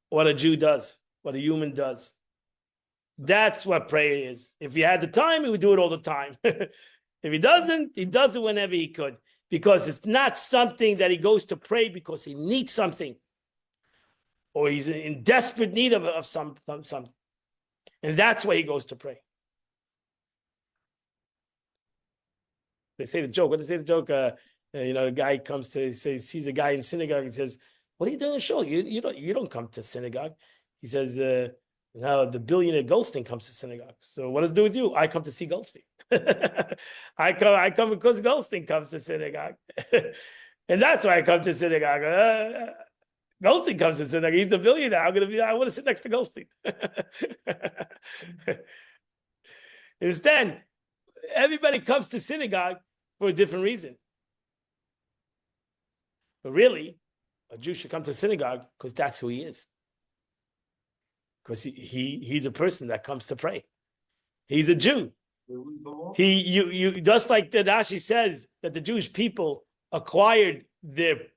What a Jew does, what a human does. That's what prayer is. If he had the time, he would do it all the time. If he doesn't, he does it whenever he could. Because it's not something that he goes to pray because he needs something. Or he's in desperate need of something. And that's why he goes to pray. They say the joke. What they say the joke? A guy comes to sees a guy in synagogue and says, "What are you doing in shul? You don't come to synagogue." He says, "Now the billionaire Goldstein comes to synagogue. So what does it do with you? I come to see Goldstein. I come because Goldstein comes to synagogue, and that's why I come to synagogue. Goldstein comes to synagogue. He's the billionaire. I want to sit next to Goldstein." Instead, everybody comes to synagogue for a different reason. But really, a Jew should come to synagogue because that's who he is. Because he's a person that comes to pray. He's a Jew. You just like the Rashi says that the Jewish people acquired the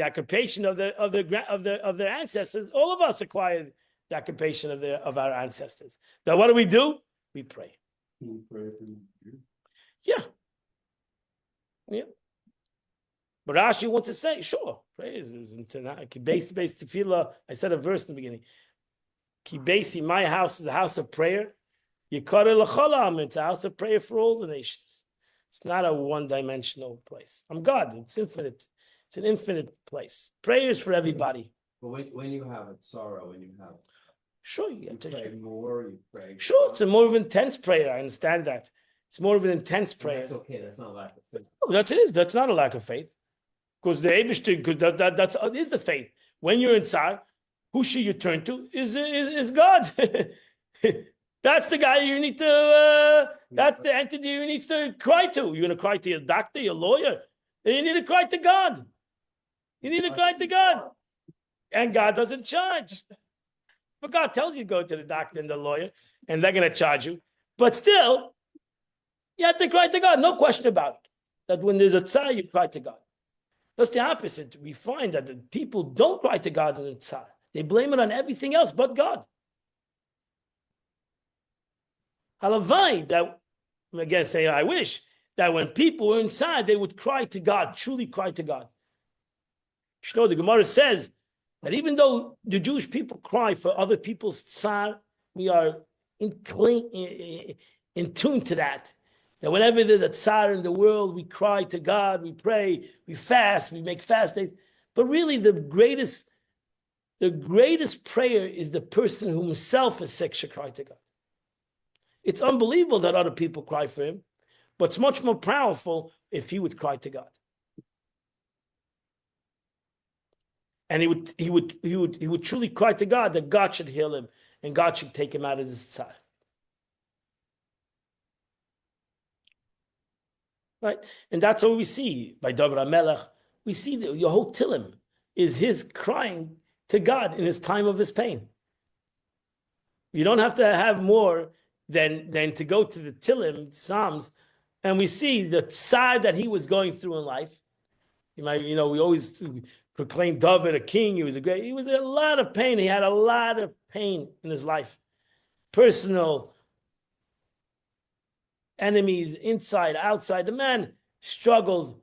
occupation of their ancestors. All of us acquired the occupation of our ancestors. Now, what do? We pray. Yeah. But Rashi wants to say, sure, praise is based tefillah. I said a verse in the beginning. Ki basi, my house is a house of prayer. Yikare l'cholam, it's a house of prayer for all the nations. It's not a one-dimensional place. I'm God. It's infinite. It's an infinite place. Prayer is for everybody. But when you have it, sorrow, when you have it, sure, you pray more, you pray. Sure, it's a more of an intense prayer. I understand that. It's more of an intense prayer. That's okay. That's not a lack of faith. Oh, that is. That's not a lack of faith. Because the Eibishter, because that is the faith. When you're in Tsar, who should you turn to? Is God. That's the guy you need to. That's the entity you need to cry to. You're going to cry to your doctor, your lawyer. Then you need to cry to God. You need to cry to God, and God doesn't charge. But God tells you to go to the doctor and the lawyer, and they're going to charge you. But still, you have to cry to God. No question about it. That when there's a tsar, you cry to God. That's the opposite. We find that the people don't cry to God in the tsar. They blame it on everything else but God. Halavai, that again say, I wish that when people were inside, they would cry to God, truly cry to God. You know, the Gemara says that even though the Jewish people cry for other people's tsar, we are in tune to that. That whenever there's a tsar in the world, we cry to God, we pray, we fast, we make fast days. But really, the greatest prayer is the person who himself is sick should cry to God. It's unbelievable that other people cry for him, but it's much more powerful if he would cry to God. And he would truly cry to God that God should heal him and God should take him out of this tzar. Right? And that's what we see by David HaMelech. We see the whole Tillim is his crying to God in his time of his pain. You don't have to have more than to go to the Tillim, Psalms, and we see the tzar that he was going through in life. We always proclaim David a king. He was a lot of pain. He had a lot of pain in his life. Personal enemies, inside, outside. The man struggled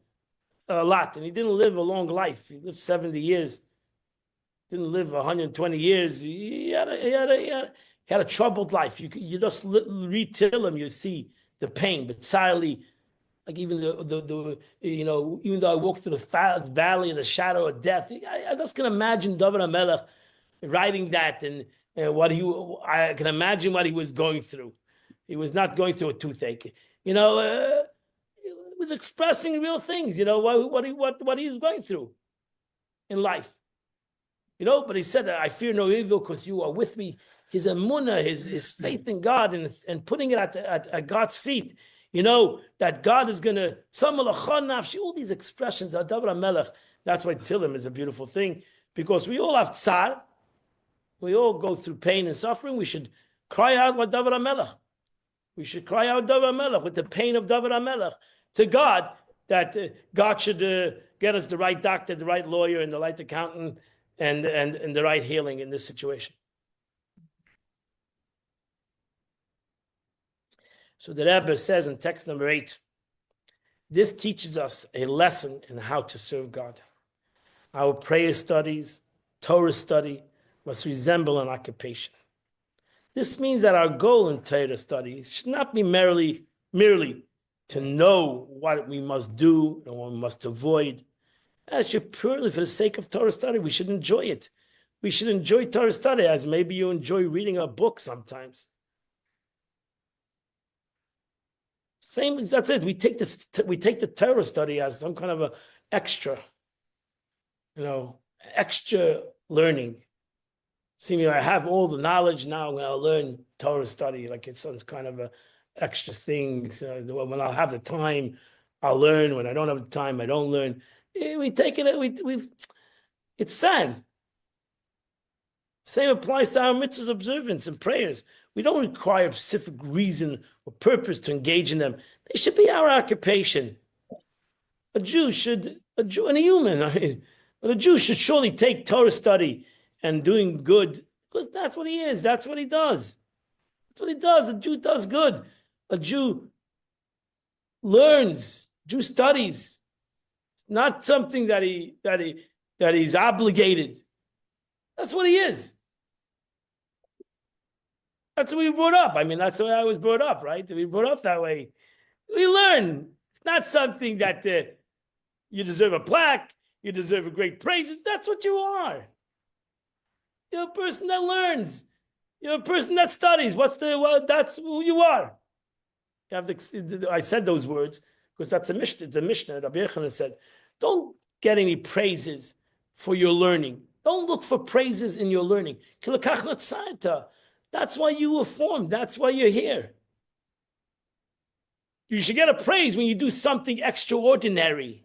a lot, and he didn't live a long life. He lived 70 years. Didn't live 120 years. He had a troubled life. You just read Tillim, you see the pain. But silently, like even even though I walk through the valley of the shadow of death, I just can imagine David HaMelech writing that, and I can imagine what he was going through. He was not going through a toothache. He was expressing real things. What he was going through in life. But he said, "I fear no evil because you are with me." His emunah, his faith in God, and putting it at God's feet. That God is going to, all these expressions of David HaMelech. That's why Tillim is a beautiful thing, because we all have tzar. We all go through pain and suffering. We should cry out like David HaMelech. We should cry out David HaMelech with the pain of David HaMelech to God, that God should get us the right doctor, the right lawyer, and the right accountant, and the right healing in this situation. So the Rebbe says in text number 8, this teaches us a lesson in how to serve God. Our prayer studies, Torah study, must resemble an occupation. This means that our goal in Torah study should not be merely to know what we must do and what we must avoid. That should purely for the sake of Torah study. We should enjoy it. We should enjoy Torah study as maybe you enjoy reading a book sometimes. Same, that's it. We take the Torah study as some kind of a extra, extra learning. See, I have all the knowledge now. When I learn Torah study, like it's some kind of a extra thing. So when I'll have the time, I'll learn. When I don't have the time, I don't learn. We take it. It's sad. Same applies to our mitzvahs observance and prayers. We don't require a specific reason or purpose to engage in them. They should be our occupation. A Jew and a human, but a Jew should surely take Torah study and doing good, because that's what he is. That's what he does. That's what he does. A Jew does good. A Jew learns. Jew studies. Not something that he's obligated. That's what he is. That's what we brought up. I mean, that's the way I was brought up, right? We brought up that way. We learn. It's not something that you deserve a plaque, you deserve a great praise. That's what you are. You're a person that learns. You're a person that studies. That's who you are. I said those words because that's a Mishnah. It's a Mishnah. Rabbi Yochanan said, don't get any praises for your learning. Don't look for praises in your learning. That's why you were formed. That's why you're here. You should get a praise when you do something extraordinary.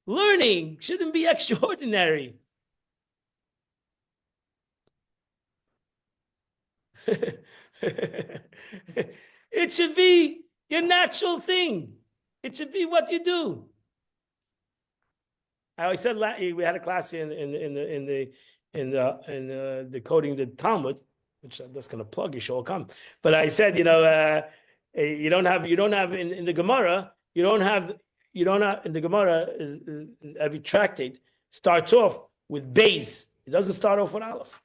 Learning shouldn't be extraordinary. It should be your natural thing. It should be what you do. I said we had a class in the coding the Talmud, which I'm just going to plug. You should all come. But I said, you don't have in the Gemara. You don't have in the Gemara is every tractate starts off with Beis. It doesn't start off with Aleph.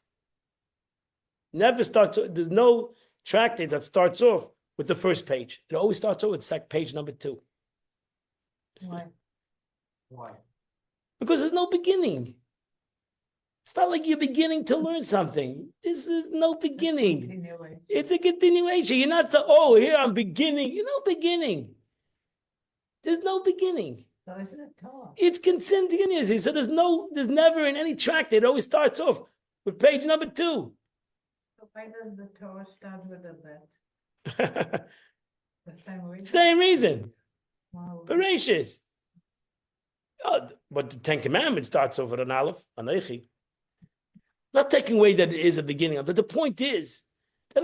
Never starts. There's no tractate that starts off with the first page. It always starts off with page number 2. Why? Because there's no beginning. It's not like you're beginning to learn something. This is no beginning. It's a continuation. You're not here I'm beginning. You're no beginning. There's no beginning. So isn't it tall? It's continuous. He said there's never in any tract, it always starts off with page number 2. So why does the Torah start with a bet? The same reason? Same reason. Wow. Bereshis. Oh, but the Ten Commandments starts off with an Aleph, Anechi. Not taking away that it is a beginning, but the point is that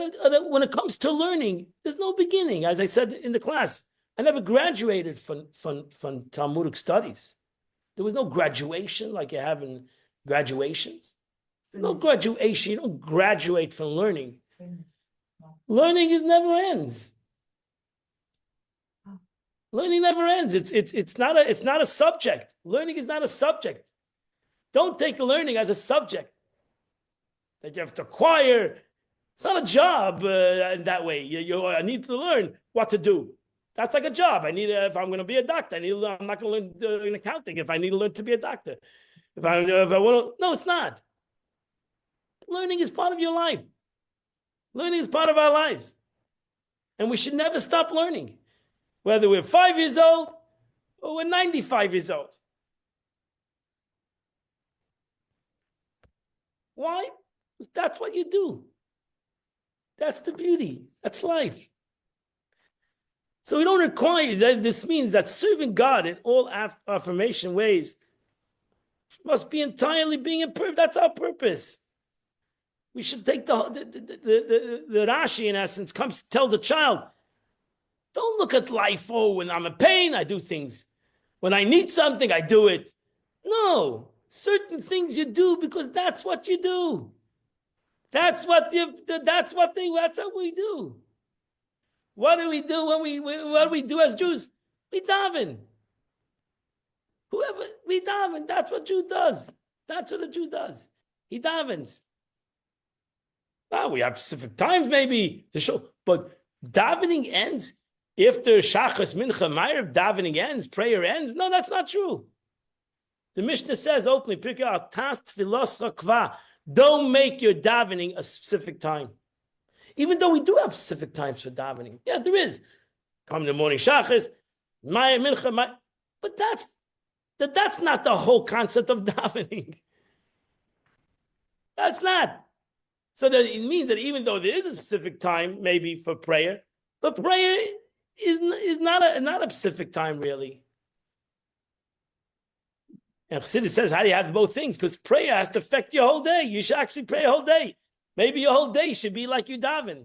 when it comes to learning, there's no beginning. As I said in the class, I never graduated from Talmudic studies. There was no graduation like you have in graduations. No graduation. You don't graduate from learning. Learning never ends. Learning never ends. It's not a subject. Learning is not a subject. Don't take learning as a subject that you have to acquire. It's not a job in that way. I need to learn what to do. That's like a job. If I'm going to be a doctor, I'm not going to learn accounting if I need to learn to be a doctor. If I want to, no, it's not. Learning is part of your life. Learning is part of our lives. And we should never stop learning. Whether we're 5 years old or we're 95 years old. Why? That's what you do. That's the beauty. That's life. So we don't require that. This means that serving God in all affirmation ways must be entirely being imperfect. That's our purpose. We should take the Rashi, in essence, comes to tell the child, don't look at life, oh, when I'm in pain, I do things. When I need something, I do it. No, certain things you do because that's what you do. That's what we do. What do we do what do we do as Jews? We daven. We daven. That's what Jew does. That's what a Jew does. He davens. Well, we have specific times maybe to show, but davening ends after Shachas, Mincha, Ma'ariv. Davening ends, prayer ends. No, that's not true. The Mishnah says openly, don't make your davening a specific time. Even though we do have specific times for davening. Yeah, there is. Come in the morning Shachas, Ma'ariv, Mincha, but that's not the whole concept of davening. That's not. So that it means that even though there is a specific time, maybe for prayer, but prayer is not a specific time really. And Chassidus says, how do you have both things? Because prayer has to affect your whole day. You should actually pray a whole day. Maybe your whole day should be like you daven.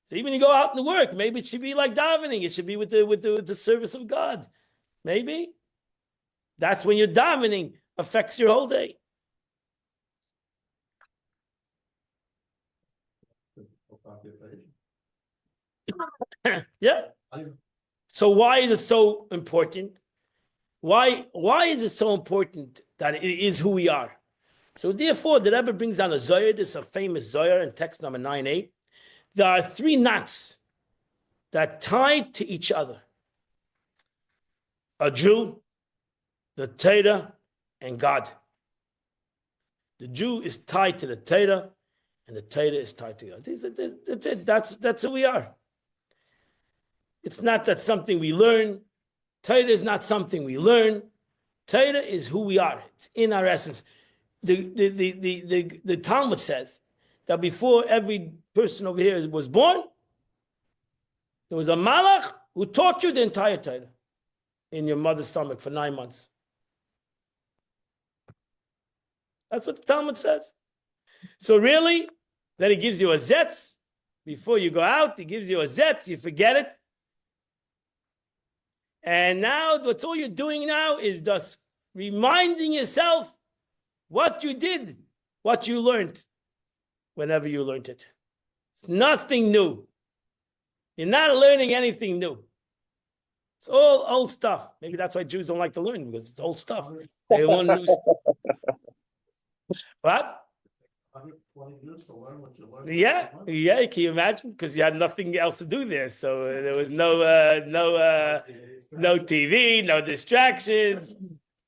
So even you go out and work, maybe it should be like davening. It should be with the service of God. Maybe that's when your davening affects your whole day. Yeah. So why is it so important? Why is it so important that it is who we are? So therefore, the Rebbe brings down a Zohar. This is a famous Zohar in text number 9a. There are 3 knots that tie to each other: a Jew, the Torah, and God. The Jew is tied to the Torah, and the Torah is tied to God. That's it. That's who we are. It's not that something we learn. Torah is not something we learn. Torah is who we are. It's in our essence. The Talmud says that before every person over here was born, there was a malach who taught you the entire Torah in your mother's stomach for 9 months. That's what the Talmud says. So really, then he gives you a zetz. Before you go out, he gives you a zetz. You forget it. And now, what's all you're doing now is just reminding yourself what you did, what you learned, whenever you learned it. It's nothing new. You're not learning anything new. It's all old stuff. Maybe that's why Jews don't like to learn, because it's old stuff. They want new stuff. What? 120 years to learn what you learned. Yeah. Can you imagine? Because you had nothing else to do there, so there was no TV, no distractions.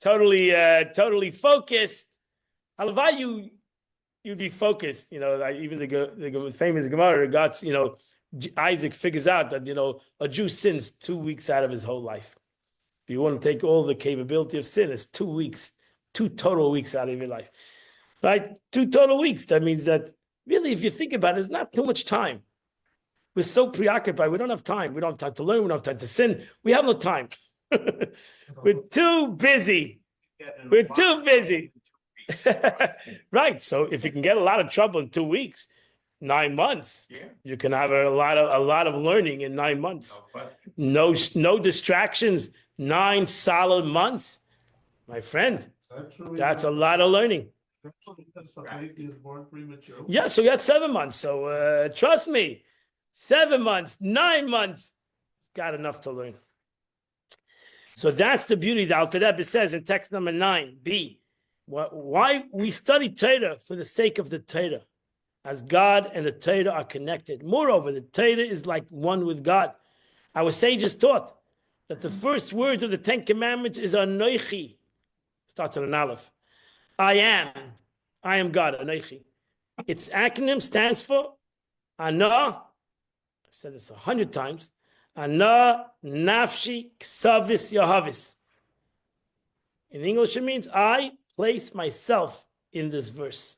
Totally focused. Halavai, you'd be focused. Even the famous Gemara, God's, Isaac figures out that a Jew sins 2 weeks out of his whole life. If you want to take all the capability of sin, it's 2 weeks, 2 total weeks out of your life, right? 2 total weeks. That means that really, if you think about it, it's not too much time. We're so preoccupied. We don't have time. We don't have time to learn. We don't have time to sin. We have no time. We're too busy. We're too busy. Right. So if you can get a lot of trouble in 2 weeks, 9 months, you can have a lot of learning in 9 months. No distractions. 9 solid months, my friend. That's a lot of learning. Yeah. So you had 7 months. So trust me, 7 months, 9 months, it's got enough to learn. So that's the beauty. The Alter Rebbe says in text number 9b, why we study Torah for the sake of the Torah, as God and the Torah are connected. Moreover, the Torah is like one with God. Our sages taught that the first words of the 10 Commandments is Anochi. Starts with an Aleph. I am God, Anochi. Its acronym stands for Ana. I've said this 100 times. Ana nafshi ksavis yahavis. In English, it means I place myself in this verse,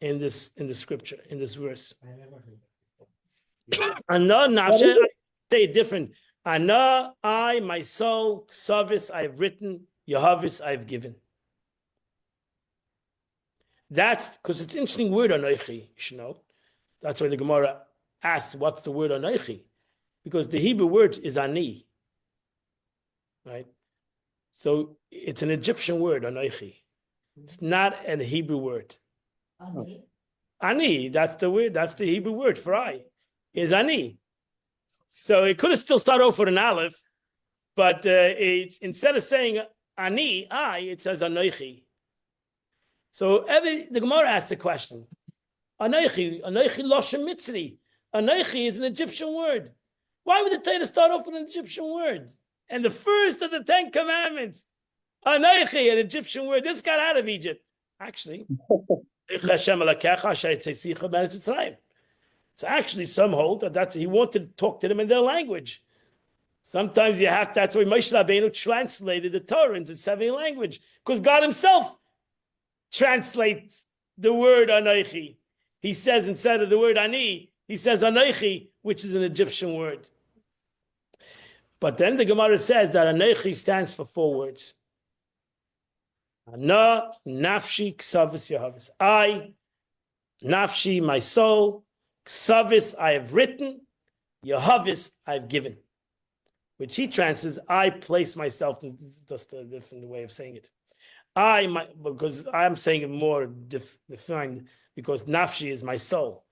in the scripture, in this verse. Ana nafshi, I say it different. Ana, I, my soul, ksavis, I've written, yahavis, I've given. That's because it's an interesting word, anochi, you should know. That's why the Gemara asked, what's the word anochi? Because the Hebrew word is ani, right? So it's an Egyptian word, anochi. It's not a Hebrew word. Ani, that's the word. That's the Hebrew word for I, is ani. So it could have still started off with an aleph, but it's instead of saying ani, I, it says anochi. So the Gemara asks the question, anochi loshem mitzri. Anochi is an Egyptian word. Why would the Torah start off with an Egyptian word? And the first of the 10 Commandments, Anochi, an Egyptian word. This got out of Egypt. Actually, so actually, some hold that he wanted to talk to them in their language. Sometimes you have to, that's why Moshe Rabbeinu translated the Torah into 7 language, because God himself translates the word Anochi. He says instead of the word Ani, he says Anochi, which is an Egyptian word. But then the Gemara says that Anochi stands for 4 words. Ana, nafshi, ksavis, yahavis. I, nafshi, my soul, ksavis, I have written, yahavis, I have given. Which he translates, I place myself, this is just a different way of saying it. Because I'm saying it more defined, because nafshi is my soul.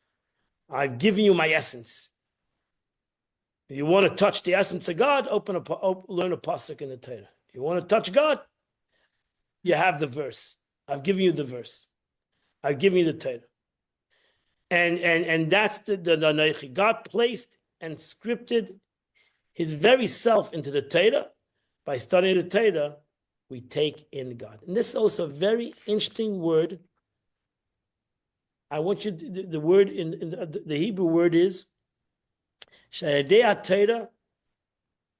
I've given you my essence. If you want to touch the essence of God, learn a pasuk in the Torah. You want to touch God, you have the verse. I've given you the verse. I've given you the Torah. And that's the Anochi. God placed and scripted his very self into the Torah. By studying the Torah, we take in God. And this is also a very interesting word. I want you to, the word in the Hebrew word is Shayadei Torah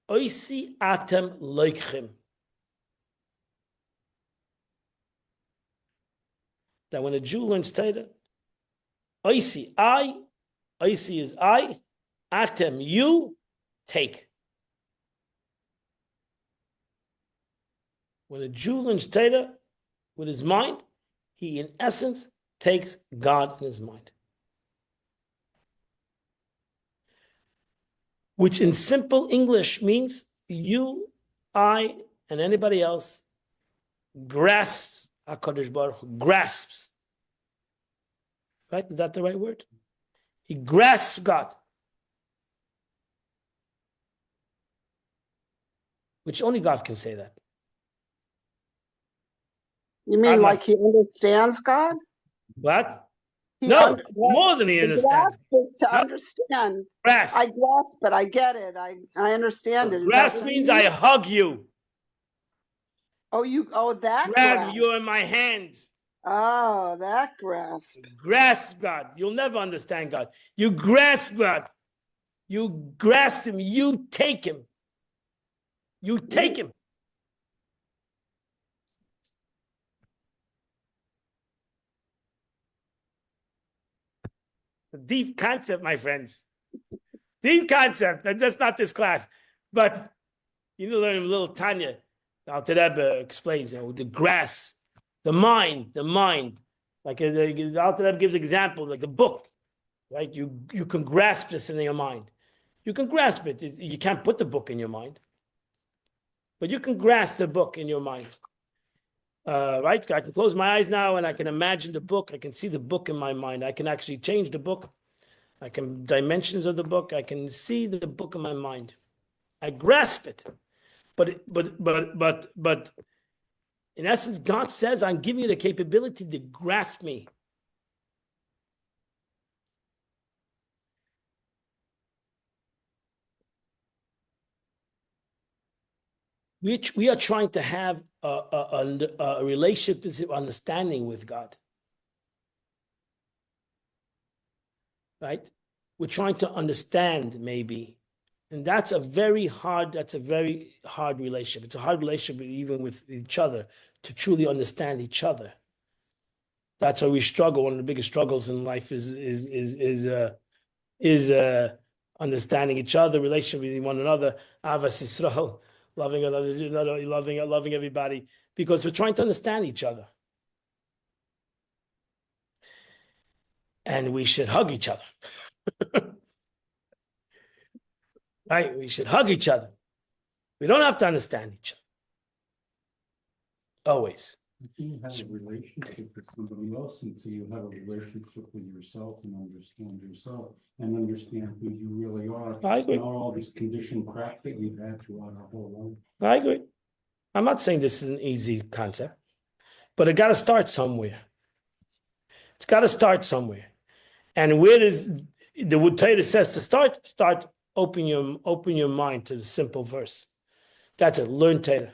Oisi Atem Loichim. That when a Jew learns Torah, Oisi, Oisi is I, Atem, you, take. When a Jew learns Torah with his mind, he in essence takes God in his mind. Which in simple English means you, I, and anybody else grasps HaKadosh Baruch Hu, grasps. Right? Is that the right word? He grasps God. Which only God can say that. You mean like he understands God? What? He No, more than he understands. To understand. Grasp. I grasp it. I get it. I understand it. Grasp means I hug you. That grab grasp. you in my hands. Oh, that grasp. Grasp God. You'll never understand God. You grasp God. You grasp him. You take him. You take him. A deep concept, my friends. Deep concept. That's not this class. But you need to learn a little Tanya. Alter Rebbe explains, the grass, the mind. Like the Alter Rebbe gives examples, like the book, right? You can grasp this in your mind. You can grasp it. You can't put the book in your mind, but you can grasp the book in your mind. Right? I can close my eyes now and I can imagine the book. I can see the book in my mind. I can actually change the book. I can dimensions of the book. I can see the book in my mind. I grasp it. But in essence, God says, I'm giving you the capability to grasp me. We are trying to have a relationship, understanding with God. Right? We're trying to understand, maybe. And that's a very hard relationship. It's a hard relationship even with each other, to truly understand each other. That's how we struggle. One of the biggest struggles in life is understanding each other, relationship with one another, Avas Yisrael, loving another, loving everybody, because we're trying to understand each other. And we should hug each other. Right? We should hug each other. We don't have to understand each other. Always. You have a relationship with somebody else until you have a relationship with yourself and understand yourself and understand who you really are. I agree. Not all this conditioned crap that you've had throughout our whole life. I agree. I'm not saying this is an easy concept, but it got to start somewhere. It's got to start somewhere. And where does the Torah says to start? Start open your mind to the simple verse. That's it. Learn Torah.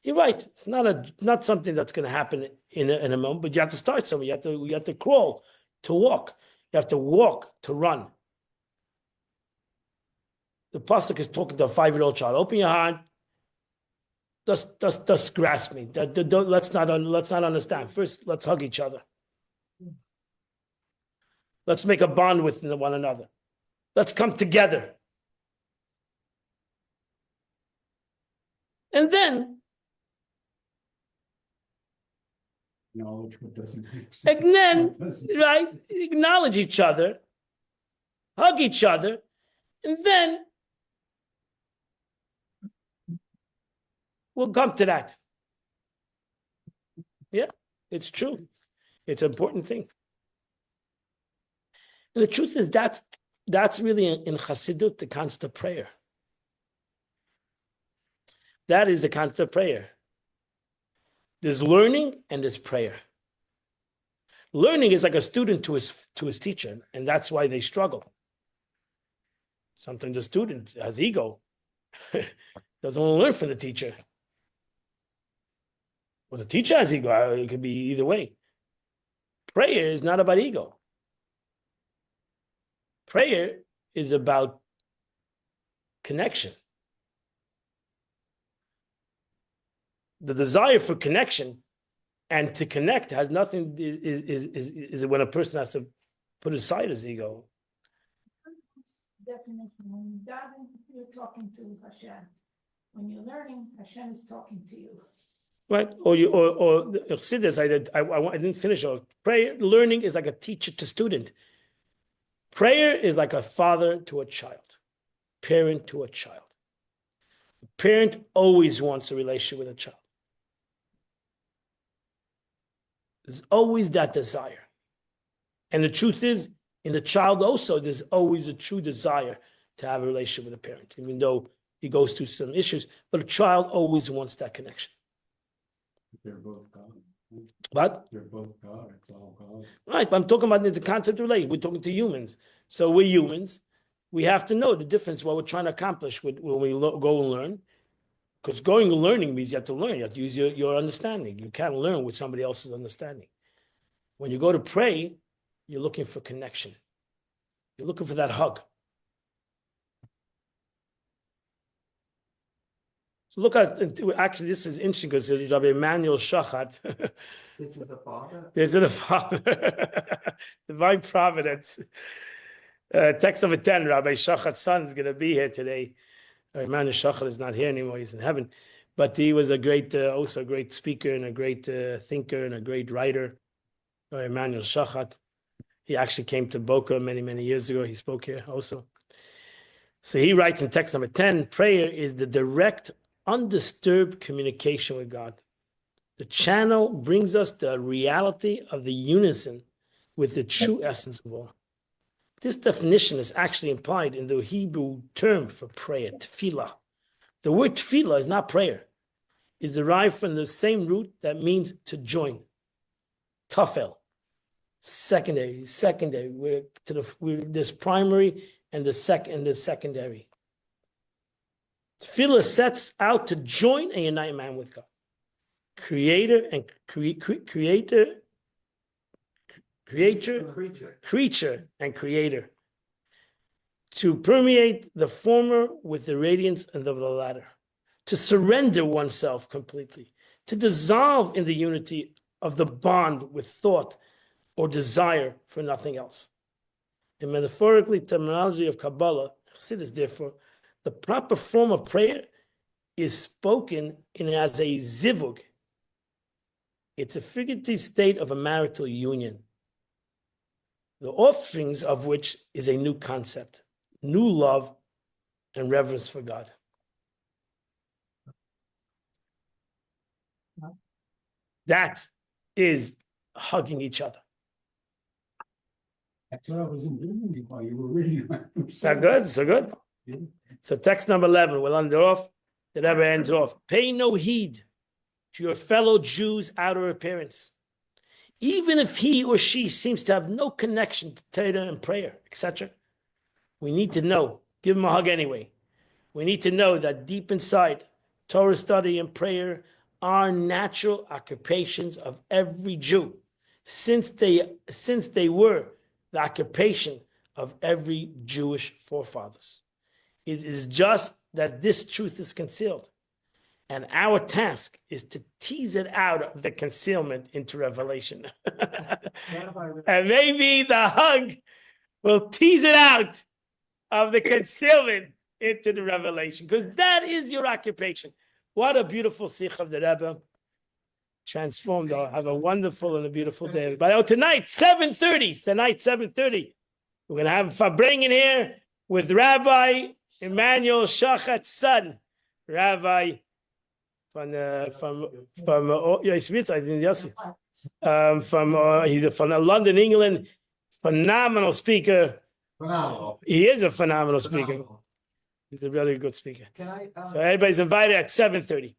You're right. It's not something that's going to happen in a moment, but you have to start somewhere. You have to crawl to walk. You have to walk to run. The pasuk is talking to a 5-year-old child. Open your heart. Just grasp me. Let's not understand. First, let's hug each other. Let's make a bond with one another. Let's come together. And then Knowledge what doesn't make sense. And then, right, acknowledge each other, hug each other, and then we'll come to that. Yeah, it's true. It's an important thing. And the truth is that's really in Chassidut, the concept of prayer. That is the concept of prayer. There's learning and there's prayer. Learning is like a student to his teacher, and that's why they struggle. Sometimes the student has ego, doesn't want to learn from the teacher. Well, the teacher has ego. It could be either way. Prayer is not about ego. Prayer is about connection. The desire for connection and to connect has nothing is when a person has to put aside his ego. Definition, when you daven, you're talking to Hashem. When you're learning, Hashem is talking to you. Right? Or Chassidus, I didn't finish. Prayer, learning is like a teacher to student. Prayer is like a father to a child, parent to a child. A parent always wants a relationship with a child. There's always that desire. And the truth is, in the child also, there's always a true desire to have a relationship with a parent, even though he goes through some issues. But a child always wants that connection. They're both God. What? They're both God. It's all God. Right, but I'm talking about the concept of relationship. We're talking to humans. So we're humans. We have to know the difference, what we're trying to accomplish when we go and learn. Because going and learning means you have to learn. You have to use your understanding. You can't learn with somebody else's understanding. When you go to pray, you're looking for connection. You're looking for that hug. So look at, actually, this is interesting because Rabbi Emmanuel Shachat, This is the father? this is the father, divine providence. Text number 10, Rabbi Shachat's son is going to be here today. Emmanuel Shachat is not here anymore, he's in heaven. But he was a great, also a great speaker and a great thinker and a great writer. Emmanuel Shachat. He actually came to Boca many, many years ago. He spoke here also. So he writes in text number 10, prayer is the direct, undisturbed communication with God. The channel brings us the reality of the unison with the true essence of all. This definition is actually implied in the Hebrew term for prayer, tefillah. The word tefillah is not prayer. It's derived from the same root that means to join. Tafel. Secondary. We're this primary and the secondary. Tefillah sets out to join and unite man with God. Creator and creature and creator. To permeate the former with the radiance of the latter. To surrender oneself completely. To dissolve in the unity of the bond with thought or desire for nothing else. In metaphorically terminology of Kabbalah, Chassidus, therefore, the proper form of prayer is spoken in as a zivug. It's a figurative state of a marital union, the offerings of which is a new concept, new love and reverence for God. That is hugging each other. That's what I was envisioning while you were reading. So good, so good. So text number 11, we'll end it off. The Rebbe ends off. Pay no heed to your fellow Jews' outer appearance, even if he or she seems to have no connection to Torah and prayer, etc. We need to know, give him a hug anyway. We need to know that deep inside, Torah study and prayer are natural occupations of every Jew, since they were the occupation of every Jewish forefathers. It is just that this truth is concealed. And our task is to tease it out of the concealment into revelation. And maybe the hug will tease it out of the concealment into the revelation, because that is your occupation. What a beautiful sikh of the Rebbe. Transformed. Have a wonderful and a beautiful day. But tonight, 7:30. We're going to have Fabring in here with Rabbi Emmanuel Shachat's son, Rabbi from London, England. Phenomenal speaker. Phenomenal. He is a phenomenal speaker. He's a really good speaker. Can I? So everybody's invited at 7:30.